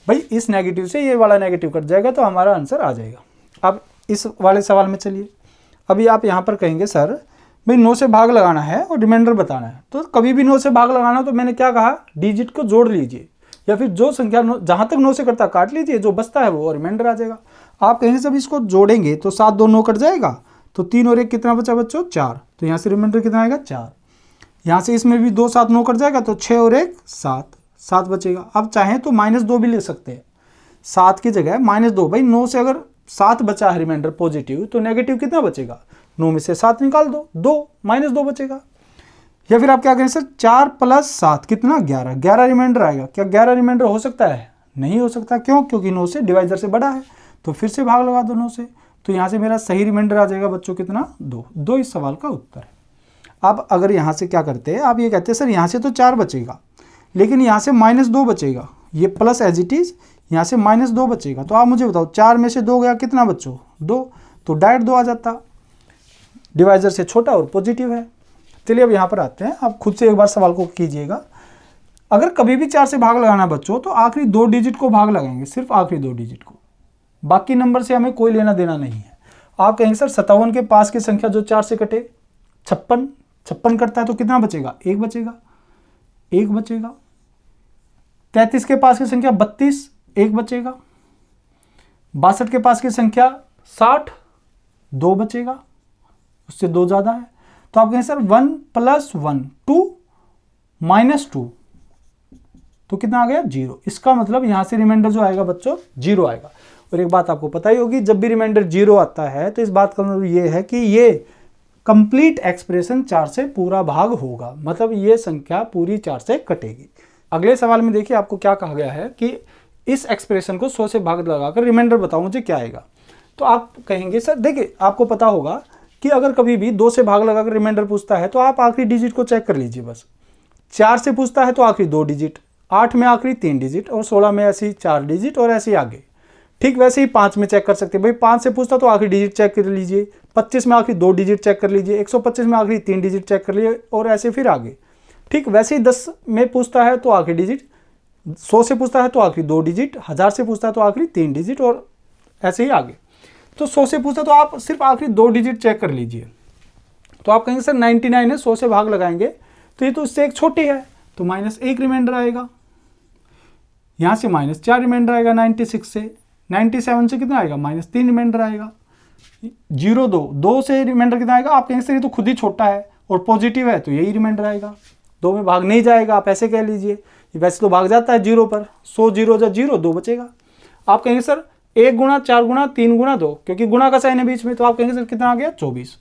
भाई इस नेगेटिव से ये वाला नेगेटिव कट जाएगा तो हमारा आंसर आ जाएगा। अब इस वाले सवाल में चलिए। अभी आप यहाँ पर कहेंगे सर भाई 9 से भाग लगाना है और रिमाइंडर बताना है, तो कभी भी 9 से भाग लगाना, तो मैंने क्या कहा, डिजिट को जोड़ लीजिए, या फिर जो संख्या जहाँ तक 9 से करता काट लीजिए, जो बचता है वो रिमाइंडर आ जाएगा। आप कहेंगे जब इसको जोड़ेंगे तो 7 2 9 कट जाएगा, तो 3 और 1 कितना बचा बच्चों, 4, तो यहाँ से रिमाइंडर कितना आएगा, 4। यहाँ से इसमें भी 2 7 9 कट जाएगा, तो 6 और 1 7, 7 बचेगा। अब चाहें तो -2 भी ले सकते हैं, 7 की जगह -2। भाई 9 से अगर 7 बचा है रिमाइंडर पॉजिटिव, तो नेगेटिव कितना बचेगा, 9 में से 7 निकाल दो, 2 -2 बचेगा। या फिर आप क्या करें सर 4 + 7 कितना, 11, 11 रिमाइंडर आएगा। क्या 11 रिमाइंडर हो सकता है, नहीं हो सकता, क्यों, क्योंकि 9 से डिवाइजर से बड़ा है, तो फिर से भाग लगा दो 9 से, तो यहाँ से मेरा सही रिमाइंडर आ जाएगा बच्चों कितना, 2। 2 इस सवाल का उत्तर है। अब अगर यहाँ से क्या करते हैं, आप ये कहते हैं सर यहाँ से तो 4 बचेगा, लेकिन यहाँ से -2 बचेगा, ये प्लस एज इट इज, यहाँ से -2 बचेगा, तो आप मुझे बताओ 4 में से 2 गया कितना बच्चों, 2, तो डायरेक्ट 2 आ जाता, डिवाइजर से छोटा और पॉजिटिव है। चलिए अब यहाँ पर आते हैं, आप खुद से एक बार सवाल को कीजिएगा। अगर कभी भी 4 से भाग लगाना बच्चों, तो आखिरी 2 डिजिट को भाग लगाएंगे, सिर्फ आखिरी 2 डिजिट को, बाकी नंबर से हमें कोई लेना देना नहीं है। आप कहेंगे सर 57 के पास की संख्या जो 4 से कटे, 56 कटता है तो कितना बचेगा, 1 बचेगा, 1 बचेगा। 33 के पास की संख्या 32, 1 बचेगा। 62 के पास की संख्या 60, 2 बचेगा, उससे 2 ज़्यादा है, तो आप कहें सर 1 + 1 2 -2, तो कितना आ गया, 0। इसका मतलब यहाँ से रिमाइंडर जो आएगा बच्चों 0 आएगा। और एक बात आपको पता ही होगी, जब भी रिमाइंडर 0 आता है तो इस बात का मतलब ये है कि ये कंप्लीट एक्सप्रेशन 4 से पूरा भाग होगा, मतलब ये संख्या पूरी 4 से कटेगी। अगले सवाल में देखिए आपको क्या कहा गया है कि इस एक्सप्रेशन को 100 से भाग लगाकर रिमाइंडर बताओ मुझे क्या आएगा। तो आप कहेंगे सर देखिए आपको पता होगा कि अगर कभी भी 2 से भाग लगाकर रिमाइंडर पूछता है तो आप आखिरी डिजिट को चेक कर लीजिए बस। 4 से पूछता है तो आखिरी 2 डिजिट, 8 में आखिरी 3 डिजिट और 16 में ऐसी 4 डिजिट और ऐसे ही आगे। ठीक वैसे ही 5 में चेक कर सकते हैं भाई, 5 से पूछता तो आखिरी डिजिट चेक कर लीजिए, 25 में आखिरी 2 डिजिट चेक कर लीजिए, 125 में आखिरी 3 डिजिट चेक कर लीजिए और ऐसे फिर आगे। ठीक वैसे ही 10 में पूछता है तो आखिरी डिजिट, 100 से पूछता है तो आखिरी 2 डिजिट, 1000 से पूछता है तो आखिरी 3 डिजिट और ऐसे ही आगे। तो 100 से पूछता तो आप सिर्फ आखिरी 2 डिजिट चेक कर लीजिए। तो आप कहेंगे सर 99 है, 100 से भाग लगाएंगे तो ये तो इससे एक छोटी है, तो -1 रिमाइंडर आएगा। यहाँ से -4 रिमाइंडर आएगा 96 से, 97 से कितना आएगा -3 रिमाइंडर आएगा। 2 से रिमाइंडर कितना आएगा, आप कहेंगे सर ये तो खुद ही छोटा है और पॉजिटिव है तो यही रिमाइंडर आएगा, 2 में भाग नहीं जाएगा, आप ऐसे कह लीजिए। वैसे तो भाग जाता है 0 पर, 100 0 जा 0, 2 बचेगा। आप कहेंगे सर 1 गुणा 4 गुणा 3 गुणा 2, क्योंकि गुणा का साइन है बीच में, तो आप कहेंगे सर कितना आ गया 24।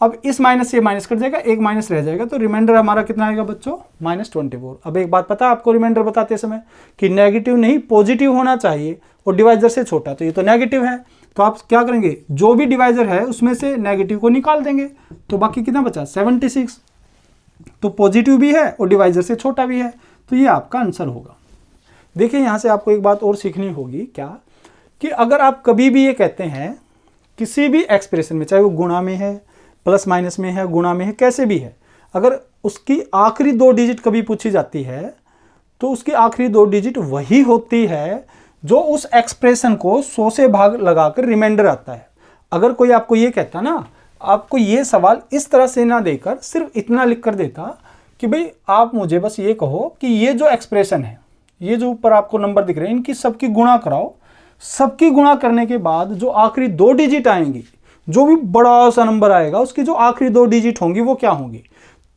अब इस माइनस से माइनस कट जाएगा, एक माइनस रह जाएगा, तो रिमाइंडर हमारा कितना आएगा बच्चों -24। अब एक बात पता है आपको रिमाइंडर बताते समय कि नेगेटिव नहीं पॉजिटिव होना चाहिए और डिवाइजर से छोटा, तो ये तो नेगेटिव है, तो आप क्या करेंगे जो भी डिवाइजर है उसमें से नेगेटिव को निकाल देंगे, तो बाकी कितना बचा 76। तो पॉजिटिव भी है और डिवाइजर से छोटा भी है, तो ये आपका आंसर होगा। देखिए यहाँ से आपको एक बात और सीखनी होगी क्या, कि अगर आप कभी भी ये कहते हैं किसी भी एक्सप्रेशन में, चाहे वो गुणा में है, प्लस माइनस में है, गुणा में है, कैसे भी है, अगर उसकी आखिरी 2 डिजिट कभी पूछी जाती है तो उसकी आखिरी 2 डिजिट वही होती है जो उस एक्सप्रेशन को 100 से भाग लगाकर रिमाइंडर आता है। अगर कोई आपको ये कहता ना, आपको ये सवाल इस तरह से ना देकर सिर्फ इतना लिख कर देता कि भाई आप मुझे बस ये कहो कि ये जो एक्सप्रेशन है, ये जो ऊपर आपको नंबर दिख रहे हैं, इनकी सबकी गुणा कराओ, सबकी गुणा करने के बाद जो आखिरी 2 डिजिट आएंगी, जो भी बड़ा सा नंबर आएगा उसकी जो आखिरी 2 डिजिट होंगी वो क्या होंगी,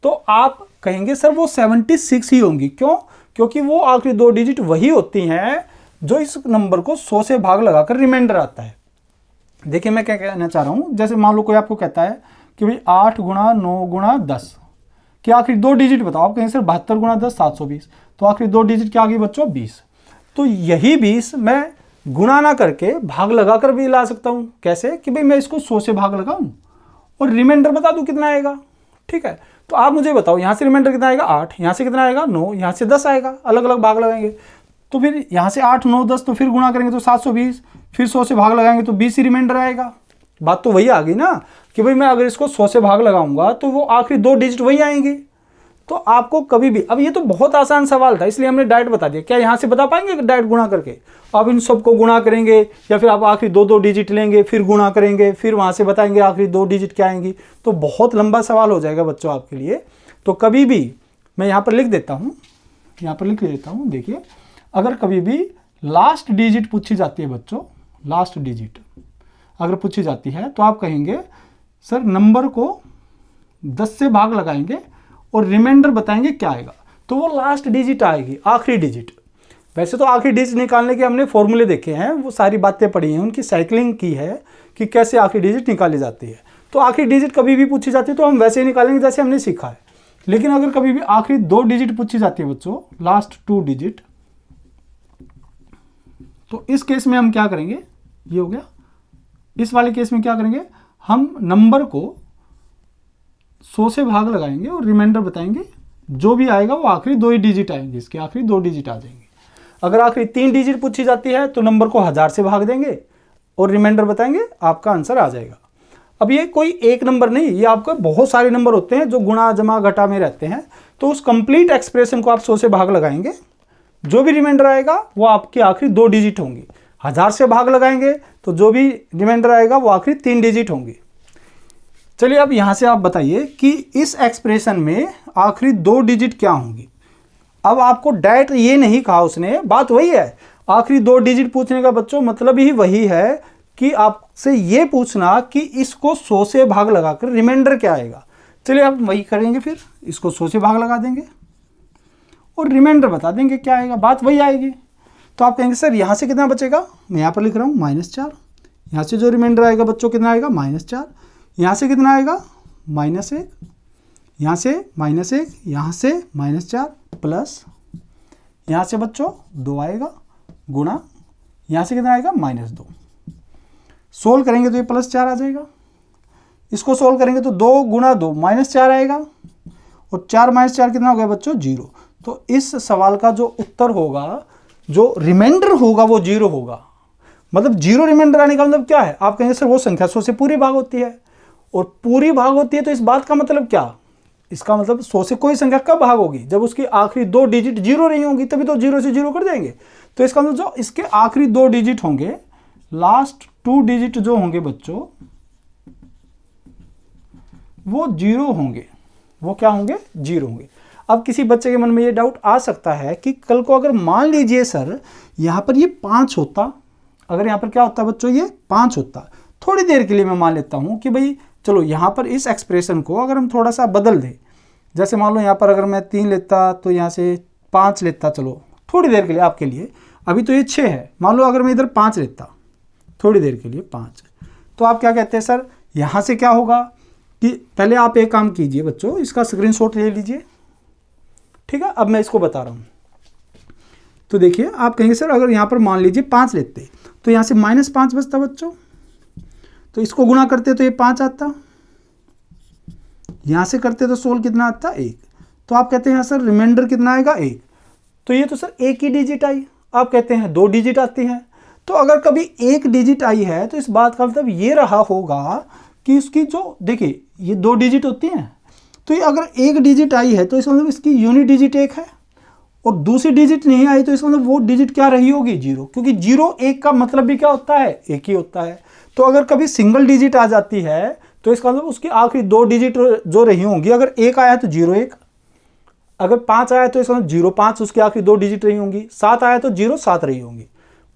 तो आप कहेंगे सर वो 76 ही होंगी। क्यों? क्योंकि वो आखिरी 2 डिजिट वही होती हैं जो इस नंबर को 100 से भाग लगाकर रिमाइंडर आता है। देखिए मैं क्या कहना चाह रहा हूं, जैसे मान लो कोई आपको कहता है कि भाई 8 गुणा 9 गुणा 10 कि आखिरी 2 डिजिट बताओ, आप कहेंगे सर 72 गुणा 10 720, तो आखिरी 2 डिजिट क्या आ गई बच्चों 20। तो यही 20 मैं गुणा ना करके भाग लगाकर भी ला सकता हूं। कैसे? कि भाई मैं इसको 100 से भाग लगाऊं और रिमाइंडर बता दूं कितना आएगा। ठीक है, तो आप मुझे बताओ यहां से रिमाइंडर कितना आएगा 8, यहां से कितना आएगा 9, यहां से 10 आएगा, अलग अलग भाग लगाएंगे तो फिर यहां से 8 9 10, तो फिर गुणा करेंगे तो 720, फिर 100 से भाग लगाएंगे तो 20 ही रिमाइंडर आएगा। बात तो वही आ गई ना कि भाई मैं अगर इसको 100 से भाग लगाऊंगा तो वो आखिरी 2 डिजिट वही आएंगी। तो आपको कभी भी, अब ये तो बहुत आसान सवाल था इसलिए हमने डायरेक्ट बता दिया, क्या यहाँ से बता पाएंगे डायरेक्ट गुणा करके? आप इन सबको गुणा करेंगे या फिर आप आखिरी 2 डिजिट लेंगे, फिर गुणा करेंगे, फिर वहाँ से बताएंगे आखिरी 2 डिजिट क्या आएंगी, तो बहुत लंबा सवाल हो जाएगा बच्चों आपके लिए। तो कभी भी मैं यहाँ पर लिख देता हूँ, यहाँ पर लिख देता हूँ, देखिए अगर कभी भी लास्ट डिजिट पूछी जाती है बच्चों, लास्ट डिजिट अगर पूछी जाती है तो आप कहेंगे सर नंबर को 10 से भाग लगाएंगे और रिमाइंडर बताएंगे क्या आएगा, तो वो लास्ट डिजिट आएगी, आखिरी डिजिट। वैसे तो आखिरी डिजिट निकालने के हमने फॉर्मूले देखे हैं, वो सारी बातें पढ़ी हैं, उनकी साइकिलिंग की है कि कैसे आखिरी डिजिट निकाली जाती है। तो आखिरी डिजिट कभी भी पूछी जाती है तो हम वैसे ही निकालेंगे जैसे हमने सीखा है। लेकिन अगर कभी भी आखिरी 2 डिजिट पूछी जाती है बच्चों, लास्ट 2 डिजिट, तो इस केस में हम क्या करेंगे, ये हो गया, इस वाले केस में क्या करेंगे, हम नंबर को 100 से भाग लगाएंगे और रिमाइंडर बताएंगे, जो भी आएगा वो आखिरी 2 ही डिजिट आएंगे, इसके आखिरी 2 डिजिट आ जाएंगे। अगर आखिरी 3 डिजिट पूछी जाती है तो नंबर को 1000 से भाग देंगे और रिमाइंडर बताएंगे, आपका आंसर आ जाएगा। अब ये कोई एक नंबर नहीं, ये आपका बहुत सारे नंबर होते हैं जो गुणा जमा घटा में रहते हैं। तो उस कंप्लीट एक्सप्रेशन को आप 100 से भाग लगाएंगे, जो भी रिमाइंडर आएगा वो आपकी आखिरी 2 डिजिट होंगी। 1000 से भाग लगाएंगे तो जो भी रिमाइंडर आएगा वो आखिरी 3 डिजिट होंगी। चलिए अब यहां से आप बताइए कि इस एक्सप्रेशन में आखिरी 2 डिजिट क्या होंगी। अब आपको डायरेक्ट ये नहीं कहा उसने, बात वही है, आखिरी 2 डिजिट पूछने का बच्चों मतलब ही वही है कि आपसे ये पूछना कि इसको 100 से भाग लगाकर रिमाइंडर क्या आएगा। चलिए आप वही करेंगे, फिर इसको 100 से भाग लगा देंगे और रिमाइंडर बता देंगे क्या आएगा, बात वही आएगी। तो आप कहेंगे सर यहाँ से कितना बचेगा, मैं यहाँ पर लिख रहा हूँ -4, यहाँ से जो रिमाइंडर आएगा बच्चों कितना आएगा -4, यहाँ से कितना आएगा -1, यहाँ से -1, यहाँ से -4 प्लस यहाँ से बच्चों 2 आएगा गुणा यहाँ से कितना आएगा -2। सोल्व करेंगे तो ये +4 आ जाएगा। इसको सोल्व करेंगे तो 2 गुणा 2 -4 आएगा और 4 - 4 कितना हो गया बच्चों 0। तो इस सवाल का जो उत्तर होगा, जो रिमाइंडर होगा वो 0 होगा। मतलब 0 रिमाइंडर आने का मतलब क्या है? आप कहेंगे सर वो संख्या 100 से पूरी भाग होती है, और पूरी भाग होती है तो इस बात का मतलब क्या? इसका मतलब 100 से कोई संख्या कब भाग होगी? जब उसकी आखिरी 2 डिजिट 0 नहीं होंगी, तभी तो 0 से 0 कर देंगे। तो इसका मतलब जो इसके आखिरी 2 डिजिट होंगे, लास्ट 2 डिजिट जो होंगे बच्चों, वो 0 होंगे। वो क्या होंगे? 0 होंगे। अब किसी बच्चे के मन में ये डाउट आ सकता है कि कल को अगर मान लीजिए सर यहाँ पर ये 5 होता, अगर यहाँ पर क्या होता बच्चों ये 5 होता, थोड़ी देर के लिए मैं मान लेता हूँ कि भाई चलो यहाँ पर इस एक्सप्रेशन को अगर हम थोड़ा सा बदल दें, जैसे मान लो यहाँ पर अगर मैं 3 लेता तो यहाँ से 5 लेता, चलो थोड़ी देर के लिए आपके लिए, अभी तो ये 6 है, मान लो अगर मैं इधर 5 लेता थोड़ी देर के लिए 5, तो आप क्या कहते हैं सर यहाँ से क्या होगा कि पहले आप एक काम कीजिए बच्चों, इसका स्क्रीनशॉट ले लीजिए, ठीक है। अब मैं इसको बता रहा हूँ। तो देखिए आप कहेंगे सर अगर यहाँ पर मान लीजिए 5 लेते तो यहाँ से -5 बचता बच्चों, तो इसको गुणा करते तो ये 5 आता, यहाँ से करते तो 16 कितना आता 1। तो आप कहते हैं सर रिमाइंडर कितना आएगा 1। तो ये तो सर एक ही डिजिट आई, आप कहते हैं 2 डिजिट आती हैं। तो अगर कभी 1 डिजिट आई है तो इस बात का मतलब ये रहा होगा कि इसकी जो देखिए ये 2 डिजिट होती हैं, तो ये अगर 1 डिजिट आई है तो इसका मतलब इसकी यूनिट डिजिट 1 है, और दूसरी डिजिट नहीं आई तो इसका मतलब वो डिजिट क्या रही होगी 0, क्योंकि 0 1 का मतलब भी क्या होता है 1 ही होता है। तो अगर कभी सिंगल डिजिट आ जाती है तो इसका मतलब उसकी आखिरी 2 डिजिट जो रही होंगी, अगर 1 आया तो 0 1, अगर 5 आया तो इसका मतलब 0 5 उसकी आखिरी 2 डिजिट रही होंगी, 7 आया तो 0 7 रही होंगी।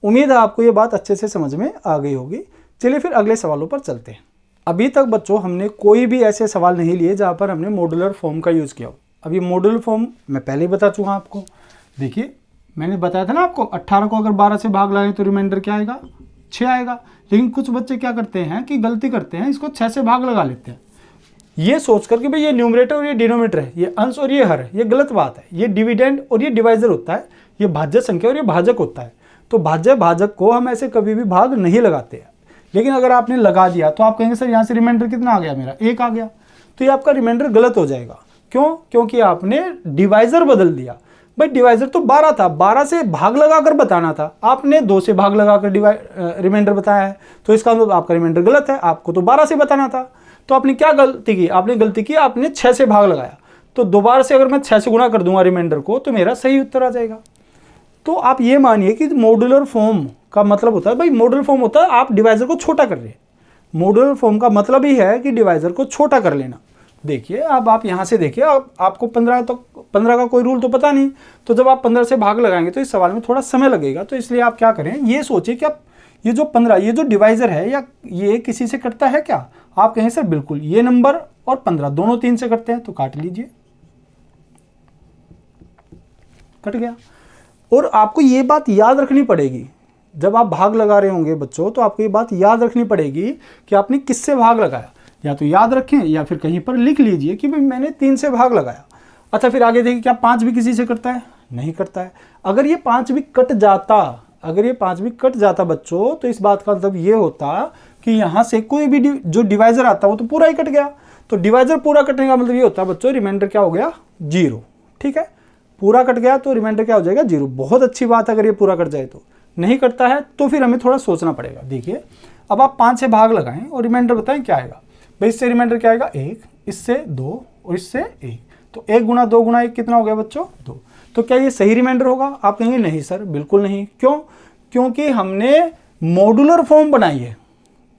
उम्मीद है आपको ये बात अच्छे से समझ में आ गई होगी। चलिए फिर अगले सवालों पर चलते हैं। अभी तक बच्चों हमने कोई भी ऐसे सवाल नहीं लिए जहाँ पर हमने मॉड्यूलर फॉर्म का यूज़ किया हो। अब ये मॉड्यूलर फॉर्म मैं पहले ही बता चुका आपको। देखिए मैंने बताया था ना आपको 18 को अगर 12 से भाग लगाएं तो रिमाइंडर क्या आएगा 6 आएगा। लेकिन कुछ बच्चे क्या करते हैं कि गलती करते हैं, इसको 6 से भाग लगा लेते हैं, ये सोच कर कि भाई ये न्यूमरेटर और ये डिनोमिनेटर है, ये अंश और ये हर है। ये गलत बात है। ये डिविडेंड और ये डिवाइजर होता है, ये भाज्य संख्या और ये भाजक होता है। तो भाज्य भाजक को हम ऐसे कभी भी भाग नहीं लगाते हैं। लेकिन अगर आपने लगा दिया तो आप कहेंगे सर यहाँ से रिमाइंडर कितना आ गया मेरा 1 आ गया, तो ये आपका रिमाइंडर गलत हो जाएगा। क्यों? क्योंकि आपने डिवाइजर बदल दिया। भाई डिवाइजर तो 12 था, 12 से भाग लगाकर बताना था, आपने 2 से भाग लगाकर रिमाइंडर बताया है, तो इसका मतलब आपका रिमाइंडर गलत है। आपको तो 12 से बताना था। तो आपने क्या गलती की? आपने गलती की, आपने 6 से भाग लगाया। तो दोबारा से अगर मैं 6 से गुणा कर दूंगा रिमाइंडर को तो मेरा सही उत्तर आ जाएगा। तो आप ये मानिए कि मॉड्यूलर फॉर्म का मतलब होता है, भाई मॉड्यूलर फॉर्म होता है आप डिवाइजर को छोटा कर रहे हैं। मॉड्यूलर फॉर्म का मतलब ही है कि डिवाइजर को छोटा कर लेना। देखिए अब आप यहाँ से देखिए, आपको 15 का कोई रूल तो पता नहीं, तो जब आप 15 से भाग लगाएंगे तो इस सवाल में थोड़ा समय लगेगा। तो इसलिए आप क्या करें, ये सोचिए कि आप ये जो 15 ये जो डिवाइजर है या ये किसी से कटता है क्या? आप कहें सर बिल्कुल, ये नंबर और 15 दोनों 3 से कटते हैं, तो काट लीजिए, कट गया। और आपको ये बात याद रखनी पड़ेगी जब आप भाग लगा रहे होंगे बच्चों, तो आपको ये बात याद रखनी पड़ेगी कि आपने किससे भाग लगाया। या तो याद रखें या फिर कहीं पर लिख लीजिए कि भाई मैंने 3 से भाग लगाया। अच्छा फिर आगे देखिए, क्या 5 भी किसी से कटता है? नहीं करता है। अगर ये 5 भी कट जाता, अगर ये 5 भी कट जाता बच्चों, तो इस बात का मतलब ये होता कि यहाँ से कोई भी जो डिवाइजर आता वो तो पूरा ही कट गया। तो डिवाइजर पूरा कटने का मतलब ये होता है बच्चों रिमाइंडर क्या हो गया 0। ठीक है, पूरा कट गया तो रिमाइंडर क्या हो जाएगा 0। बहुत अच्छी बात है अगर ये पूरा कट जाए तो। नहीं कटता है तो फिर हमें थोड़ा सोचना पड़ेगा। देखिए अब आप 5 से भाग लगाएं और रिमाइंडर बताएं क्या आएगा। भाई इससे रिमाइंडर क्या आएगा 1, इससे 2 और इससे 1। तो 1 गुणा 2 गुणा 1 कितना हो गया बच्चों 2। तो क्या ये सही रिमाइंडर होगा? आप कहेंगे नहीं सर बिल्कुल नहीं। क्यों? क्योंकि हमने मॉड्यूलर फॉर्म बनाई है,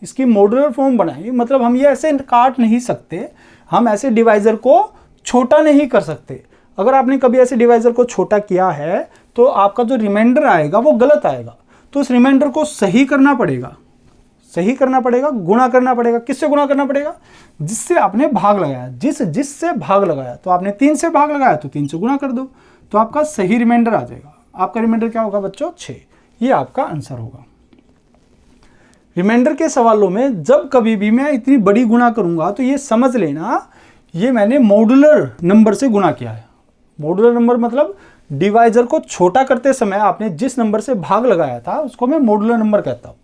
इसकी मॉड्यूलर फॉर्म बनाई, मतलब हम ये ऐसे काट नहीं सकते, हम ऐसे डिवाइजर को छोटा नहीं कर सकते। अगर आपने कभी ऐसे डिवाइजर को छोटा किया है तो आपका जो रिमाइंडर आएगा वो गलत आएगा। तो उस रिमाइंडर को सही करना पड़ेगा, सही करना पड़ेगा, गुणा करना पड़ेगा। किससे गुणा करना पड़ेगा? जिससे आपने भाग लगाया, जिससे भाग लगाया। तो आपने 3 से भाग लगाया तो 3 से गुणा कर दो, तो आपका सही रिमाइंडर आ जाएगा। आपका रिमाइंडर क्या होगा बच्चों 6। ये आपका आंसर होगा। रिमाइंडर के सवालों में जब कभी भी मैं इतनी बड़ी गुणा करूंगा तो ये समझ लेना ये मैंने मॉड्यूलर नंबर से गुणा किया है। मॉड्यूलर नंबर मतलब डिवाइजर को छोटा करते समय आपने जिस नंबर से भाग लगाया था उसको मैं मॉड्यूलर नंबर कहता हूँ,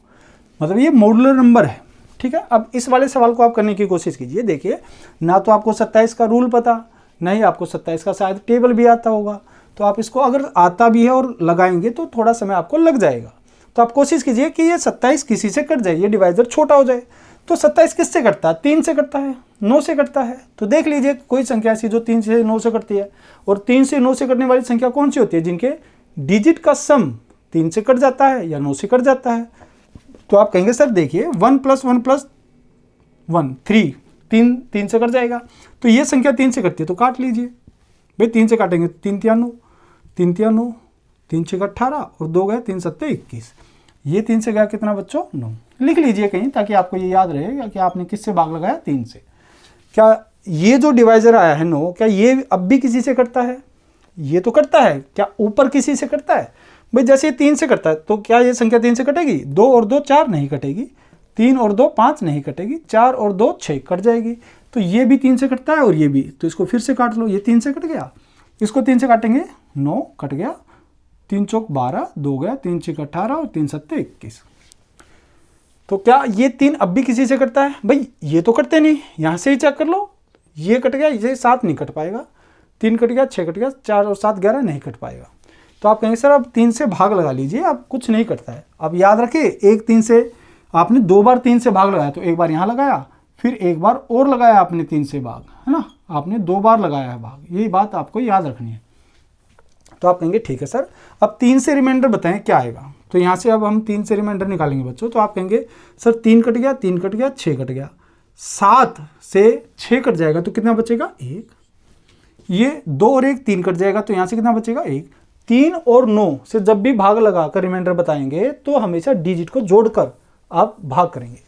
मतलब ये मॉड्यूलर नंबर है। ठीक है, अब इस वाले सवाल को आप करने की कोशिश कीजिए। देखिए, ना तो आपको 27 का रूल पता, ना ही आपको 27 का शायद टेबल भी आता होगा, तो आप इसको अगर आता भी है और लगाएंगे तो थोड़ा समय आपको लग जाएगा। तो आप कोशिश कीजिए कि ये 27 किसी से कट जाए, ये डिवाइजर छोटा हो जाए। तो 27 किससे कटता है? 3 से कटता है, 9 से कटता है। तो देख लीजिए कोई संख्या ऐसी जो 3 से 9 से कटती है, और 3 से 9 से कटने वाली संख्या कौन सी होती है? जिनके डिजिट का सम 3 से कट जाता है या 9 से कट जाता है। तो आप कहेंगे सर देखिए 1 + 1 + 1 3, 3 से कट जाएगा। तो ये संख्या 3 से कटती है तो काट लीजिए भाई, 3 से काटेंगे 3 × 9, 3 × 9, 3 × 6 = 18 और 2 गए 3 × 7 = 21। ये 3 से गया कितना बच्चों? 9। लिख लीजिए कहीं ताकि आपको ये याद रहेगा कि आपने किससे भाग लगाया? 3 से। क्या ये जो डिवाइजर आया है 9, क्या ये अब भी किसी से कटता है? ये तो कटता है। क्या ऊपर किसी से कटता है? भाई जैसे ये 3 से कटता है तो क्या ये संख्या 3 से कटेगी? 2 और 2 4 नहीं कटेगी, 3 और 2 5 नहीं कटेगी, 4 और 2 6 कट जाएगी। तो ये भी 3 से कटता है और ये भी, तो इसको फिर से काट लो। ये 3 से कट गया, इसको 3 से काटेंगे 9 कट गया, 3 चौक 12, 2 गया, 3 6 18 और 3 7 21। तो क्या ये 3 अब भी किसी से कटता है? भाई ये तो कटते नहीं, यहाँ से ही चेक कर लो। ये कट गया, ये 7 नहीं कट पाएगा, 3 कट गया, 6 कट गया, 4 और 7 11 नहीं कट पाएगा। तो आप कहेंगे सर अब 3 से भाग लगा लीजिए, अब कुछ नहीं कटता है। अब याद रखिए एक 3 से आपने 2 बार 3 से भाग लगाया, तो एक बार यहाँ लगाया, फिर एक बार और लगाया आपने 3 से भाग, है ना, आपने 2 बार लगाया है भाग। यही बात आपको याद रखनी है। तो आप कहेंगे ठीक है सर, अब 3 से रिमाइंडर बताएं क्या आएगा। तो यहाँ से अब हम 3 से रिमाइंडर निकालेंगे बच्चों। तो आप कहेंगे सर 3 कट गया, 3 कट गया, 6 कट गया, 7 से 6 कट जाएगा तो कितना बचेगा? 1। ये 2 और 1 3 कट जाएगा तो यहाँ से कितना बचेगा? 1। 3 और 9 से जब भी भाग लगाकर रिमाइंडर बताएंगे तो हमेशा डिजिट को जोड़कर आप भाग करेंगे।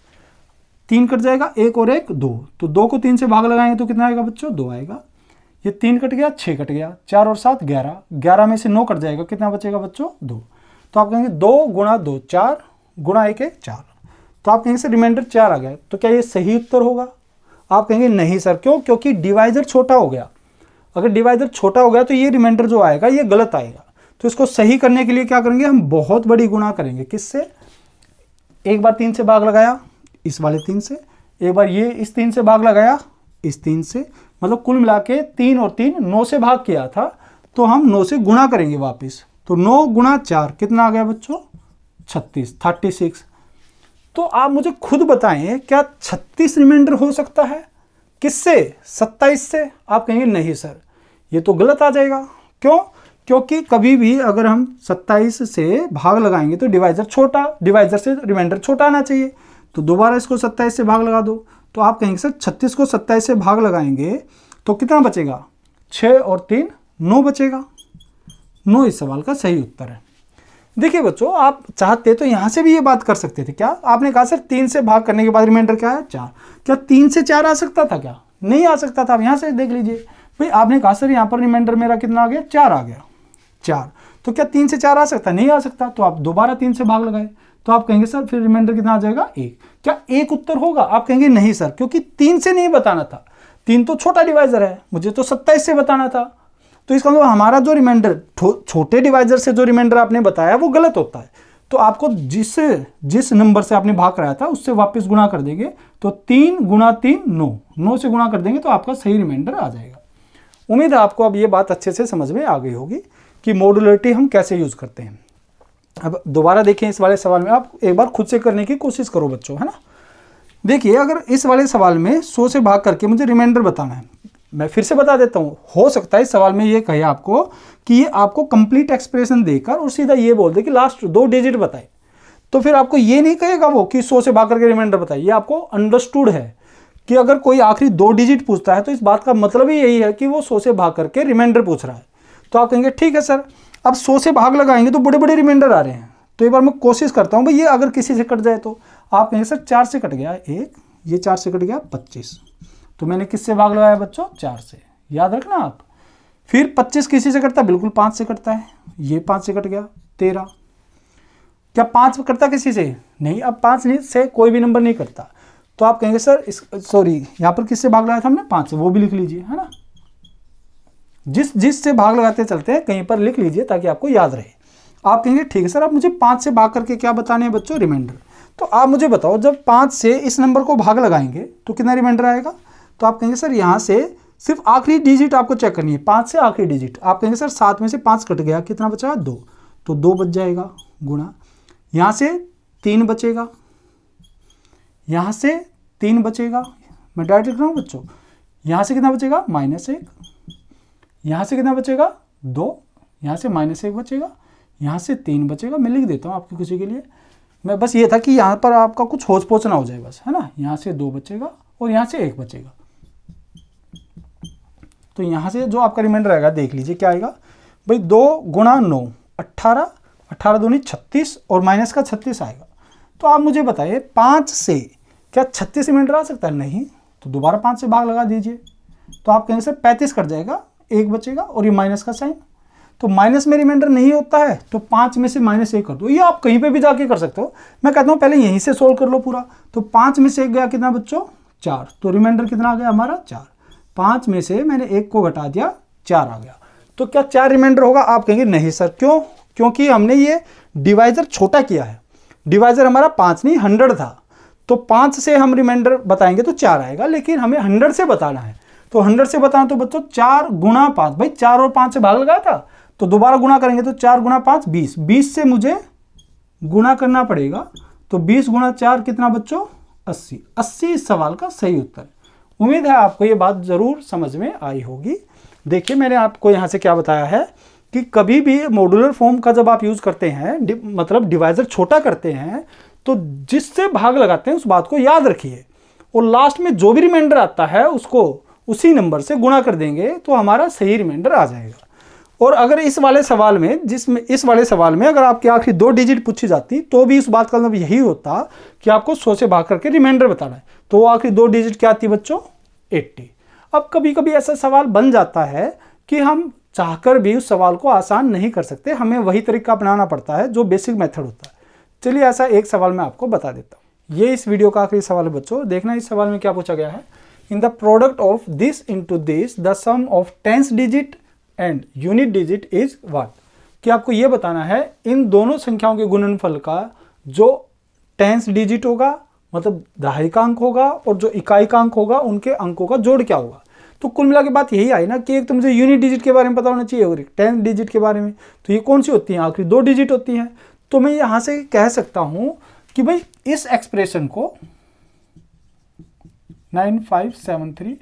3 कट जाएगा, 1 और 1 2, तो 2 को 3 से भाग लगाएंगे तो कितना आएगा बच्चों? 2 आएगा। ये 3 कट गया, 6 कट गया, 4 और 7 11, 11 में से 9 कट जाएगा, कितना बचेगा बच्चों? 2। तो आप कहेंगे 2 × 2 4 × 1 1 4। तो आप कहेंगे सर रिमाइंडर 4 आ गया, तो क्या ये सही उत्तर होगा? आप कहेंगे नहीं सर, क्यों? क्योंकि डिवाइजर छोटा हो गया। अगर डिवाइजर छोटा हो गया तो ये रिमाइंडर जो आएगा ये गलत आएगा। तो इसको सही करने के लिए क्या करेंगे? हम बहुत बड़ी गुणा करेंगे। किससे? एक बार 3 से भाग लगाया इस वाले 3 से, एक बार ये इस 3 से भाग लगाया इस 3 से, मतलब कुल मिला के 3 और 3 9 से भाग किया था, तो हम 9 से गुणा करेंगे वापस। तो 9 × 4 कितना आ गया बच्चों? 36। तो आप मुझे खुद बताएं क्या 36 रिमाइंडर हो सकता है? किससे? 27 से? आप कहेंगे नहीं सर, ये तो गलत आ जाएगा। क्यों? क्योंकि कभी भी अगर हम 27 से भाग लगाएंगे तो डिवाइजर से रिमाइंडर छोटा आना चाहिए। तो दोबारा इसको 27 से भाग लगा दो, तो आप कहेंगे सर 36 को 27 से भाग लगाएंगे तो कितना बचेगा? 6 और 3 9 बचेगा। 9 इस सवाल का सही उत्तर है। देखिए बच्चों, आप चाहते तो यहाँ से भी ये बात कर सकते थे। क्या आपने कहा सर 3 से भाग करने के बाद रिमाइंडर क्या है? 4। क्या 3 से 4 आ सकता था? क्या नहीं आ सकता था? आप यहाँ से देख लीजिए भाई, आपने कहा सर यहाँ पर रिमाइंडर मेरा कितना आ गया? 4 आ गया। 4 तो क्या 3 से 4 आ सकता? नहीं आ सकता। तो आप दोबारा 3 से भाग लगाए, तो आप कहेंगे सर फिर रिमाइंडर कितना आ जाएगा? 1। क्या 1 उत्तर होगा? आप कहेंगे नहीं सर, क्योंकि 3 से नहीं बताना था, 3 तो छोटा डिवाइजर है, मुझे तो 27 से बताना था। तो इसका मतलब हमारा जो रिमाइंडर छोटे डिवाइजर से जो रिमाइंडर आपने बताया वो गलत होता है। तो आपको जिस नंबर से आपने भाग कराया था उससे वापस गुणा कर देंगे, तो 3 × 3 9 से गुणा कर देंगे तो आपका सही रिमाइंडर आ जाएगा। उम्मीद है आपको अब ये बात अच्छे से समझ में आ गई होगी कि मॉड्यूलरिटी हम कैसे यूज करते हैं। अब दोबारा देखें इस वाले सवाल में, आप एक बार खुद से करने की कोशिश करो बच्चों, है ना। देखिए अगर इस वाले सवाल में 100 से भाग करके मुझे रिमाइंडर बताना है, मैं फिर से बता देता हूँ। हो सकता है इस सवाल में ये कहे आपको कि ये आपको कंप्लीट एक्सप्रेशन देकर और सीधा ये बोल दे कि लास्ट 2 डिजिट बताए, तो फिर आपको ये नहीं कहेगा वो कि 100 से भाग करके रिमाइंडर बताइए। ये आपको अंडरस्टूड है कि अगर कोई आखिरी 2 डिजिट पूछता है तो इस बात का मतलब ही यही है कि वो 100 से भाग करके रिमाइंडर पूछ रहा है। तो आप कहेंगे ठीक है सर, अब 100 से भाग लगाएंगे तो बड़े बड़े रिमाइंडर आ रहे हैं, तो एक बार मैं कोशिश करता हूँ भाई ये अगर किसी से कट जाए तो। आप कहेंगे सर 4 से कट गया 1, ये 4 से कट गया 25, तो मैंने किससे भाग लगाया बच्चों? 4 से। याद रखना आप। फिर 25 किसी से कटता है? बिल्कुल 5 से कटता है, ये 5 से कट गया 13, क्या 5 करता किसी से? नहीं, अब 5 नहीं से कोई भी नंबर नहीं करता। तो आप कहेंगे सर सॉरी यहाँ पर किससे भाग लगाया था हमने? 5 से, वो भी लिख लीजिए, है ना। जिस से भाग लगाते चलते हैं कहीं पर लिख लीजिए ताकि आपको याद रहे। आप कहेंगे ठीक है सर, आप मुझे 5 से भाग करके क्या बताने हैं बच्चों? रिमाइंडर। तो आप मुझे बताओ, जब 5 से इस नंबर को भाग लगाएंगे तो कितना रिमाइंडर आएगा? तो आप कहेंगे सर यहाँ से सिर्फ आखिरी डिजिट आपको चेक करनी है, 5 से आखिरी डिजिट। आप कहेंगे सर 7 में से 5 कट गया, कितना बचा? 2। तो 2 बच जाएगा, गुणा यहाँ से 3 बचेगा, यहाँ से 3 बचेगा, मैं डायरेक्ट लिख रहा हूँ बच्चों। यहाँ से कितना बचेगा? -1। यहाँ से कितना बचेगा? 2। यहाँ से -1 बचेगा, यहाँ से 3 बचेगा। मैं लिख देता हूँ आपकी खुशी के लिए, मैं बस ये था कि यहाँ पर आपका कुछ होच पोच ना हो जाए बस, है ना। यहाँ से 2 बचेगा और यहाँ से 1 बचेगा। तो यहाँ से जो आपका रिमाइंडर आएगा देख लीजिए क्या आएगा भाई, 2 गुणा 9 18, 18 दूनी 36 और माइनस का 36 आएगा। तो आप मुझे बताइए 5 से क्या 36 रिमाइंडर आ सकता है? नहीं। तो दोबारा 5 से भाग लगा दीजिए, तो आप कहेंगे सर 35 कट जाएगा, 1 बचेगा और ये माइनस का साइन। तो माइनस में रिमाइंडर नहीं होता है तो 5 में से -1 कर दो। ये आप कहीं पे भी जाके कर सकते हो, मैं कहता हूँ पहले यहीं से सोल्व कर लो पूरा। तो 5 में से 1 गया कितना बच्चों? 4। तो रिमाइंडर कितना आ गया हमारा? 4। 5 में से मैंने 1 को घटा दिया, 4 आ गया। तो क्या 4 रिमाइंडर होगा? आप कहेंगे नहीं सर, क्यों? क्योंकि हमने ये डिवाइजर छोटा किया है। डिवाइजर हमारा 5 नहीं 100 था, तो 5 से हम रिमाइंडर बताएंगे तो 4 आएगा, लेकिन हमें 100 से बताना है। तो 100 से बताना तो बच्चों 4 गुणा 5, भाई 4 और 5 से भाग लगाया था तो दोबारा गुणा करेंगे तो 4 गुणा 5 20, 20 से मुझे गुणा करना पड़ेगा। तो 20 गुणा 4 कितना बच्चों? 80। 80 इस सवाल का सही उत्तर। उम्मीद है आपको ये बात जरूर समझ में आई होगी। देखिए मैंने आपको यहाँ से क्या बताया है कि कभी भी मॉड्यूलर फॉर्म का जब आप यूज करते हैं, मतलब डिवाइजर छोटा करते हैं, तो जिससे भाग लगाते हैं उस बात को याद रखिए और लास्ट में जो भी रिमाइंडर आता है उसको उसी नंबर से गुणा कर देंगे तो हमारा सही रिमाइंडर आ जाएगा। और अगर इस वाले सवाल में अगर आपके आखिरी 2 डिजिट पूछी जाती तो भी इस बात का मतलब यही होता कि आपको 100 से भाग करके रिमाइंडर बताना है। तो वो आखिरी 2 डिजिट क्या आती बच्चों? 80। अब कभी कभी ऐसा सवाल बन जाता है कि हम चाहकर भी उस सवाल को आसान नहीं कर सकते, हमें वही तरीका अपनाना पड़ता है जो बेसिक मेथड होता है। चलिए ऐसा एक सवाल मैं आपको बता देता हूँ। ये इस वीडियो का आखिरी सवाल है बच्चों। देखना इस सवाल में क्या पूछा गया है। In the product of this into this the sum of 10th digit and unit digit is what. कि आपको ये बताना है इन दोनों संख्याओं के गुणनफल का जो 10th डिजिट होगा, मतलब दहाई-अंक होगा, और जो इकाई-अंक होगा उनके अंकों का जोड़ क्या होगा। तो कुल मिला के बात यही आई ना कि एक तो मुझे यूनिट डिजिट के बारे में पता होना चाहिए और 10th डिजिट के बारे में। तो ये कौन सी होती हैं? आखिरी 2 डिजिट होती हैं। तो मैं यहां से कह सकता हूं कि भाई इस एक्सप्रेशन को 9573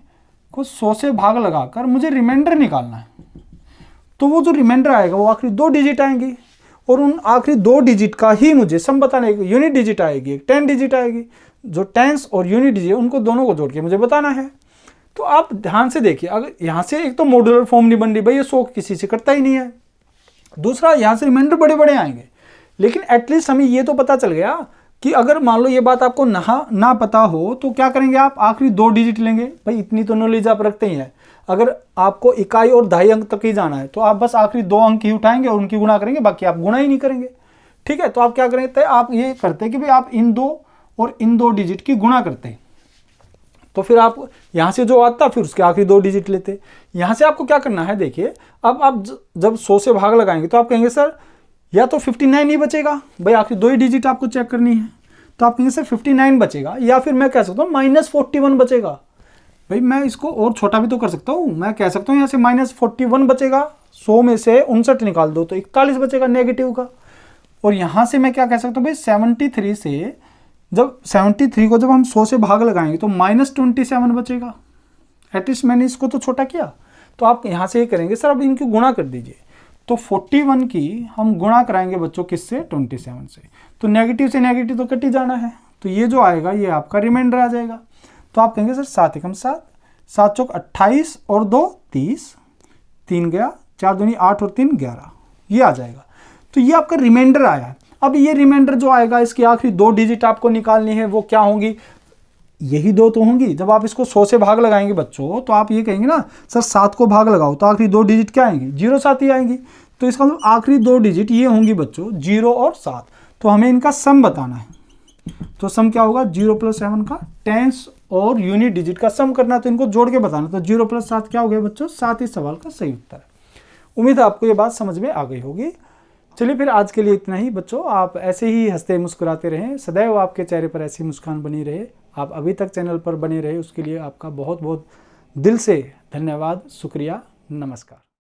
को 100 से भाग लगाकर मुझे रिमाइंडर निकालना है। तो वो जो रिमाइंडर आएगा वो आखिरी 2 डिजिट आएंगी और उन आखिरी 2 डिजिट का ही मुझे सम बताना है। यूनिट डिजिट आएगी, एक 10 डिजिट आएगी। जो 10 और यूनिट डिजिट उनको दोनों को जोड़ के मुझे बताना है। तो आप ध्यान से देखिए, अगर यहाँ से एक तो मॉड्यूलर फॉर्म नहीं बन रही, भाई ये 100 किसी से कटता ही नहीं है। दूसरा यहाँ से रिमाइंडर बड़े बड़े आएंगे, लेकिन एटलीस्ट हमें ये तो पता चल गया कि अगर मान लो ये बात आपको ना पता हो तो क्या करेंगे आप? आखिरी 2 डिजिट लेंगे। भाई इतनी तो नॉलेज आप रखते ही है। अगर आपको इकाई और दहाई अंक तक ही जाना है तो आप बस आखिरी 2 अंक ही उठाएंगे और उनकी गुणा करेंगे, बाकी आप गुणा ही नहीं करेंगे। ठीक है, तो आप क्या करेंगे? आप ये करते हैं कि भाई आप इन 2 और इन 2 डिजिट की गुणा करते हैं। तो फिर आप यहाँ से जो आता फिर उसके आखिरी 2 डिजिट लेते। यहाँ से आपको क्या करना है, देखिए अब आप जब 100 से भाग लगाएंगे तो आप कहेंगे सर या तो 59 ही बचेगा, भाई आखिरी 2 ही डिजिट आपको चेक करनी है। तो आप कहेंगे सर 59 बचेगा, या फिर मैं कह सकता हूँ -41 बचेगा। भाई मैं इसको और छोटा भी तो कर सकता हूँ, मैं कह सकता हूँ यहाँ से -41 बचेगा। 100 में से 59 निकाल दो तो 41 बचेगा नेगेटिव का। और यहाँ से मैं क्या कह सकता हूँ भाई 73 से जब 73 को जब हम 100 से भाग लगाएंगे तो -27 बचेगा। एटलीस्ट मैंने इसको तो छोटा किया। तो आप यहाँ से ये करेंगे सर अब इनकी गुणा कर दीजिए। तो 41 की हम गुणा कराएंगे बच्चों किससे? 27 से। तो नेगेटिव से नेगेटिव तो कट ही जाना है, तो ये जो आएगा ये आपका रिमाइंडर आ जाएगा। तो आप कहेंगे सर 7 एकम 7, 7 चौक 28 और 2 30, 3 गया, 4 दूनी 8 और 3 11, ये आ जाएगा। तो ये आपका रिमाइंडर आया। अब ये रिमाइंडर जो आएगा इसकी आखिरी 2 डिजिट आपको निकालनी है, वो क्या होंगी? यही 2 तो होंगी। जब आप इसको 100 से भाग लगाएंगे बच्चों तो आप ये कहेंगे ना सर 7 को भाग लगाओ तो आखिरी 2 डिजिट क्या आएंगी? 0 7 ही आएंगी। तो इसका मतलब आखिरी 2 डिजिट ये होंगी बच्चों 0 और 7। तो हमें इनका सम बताना है। तो सम क्या होगा, 0 + 7 का टेंस और यूनिट डिजिट का सम करना, तो इनको जोड़ के बताना। तो 0 + 7 क्या हो गया बच्चों, 7 इस सवाल का सही उत्तर है। उम्मीद है आपको ये बात समझ में आ गई होगी। चलिए फिर आज के लिए इतना ही बच्चों। आप ऐसे ही हंसते मुस्कुराते रहें, सदैव आपके चेहरे पर ऐसी मुस्कान बनी रहे। आप अभी तक चैनल पर बने रहे उसके लिए आपका बहुत बहुत दिल से धन्यवाद, शुक्रिया, नमस्कार।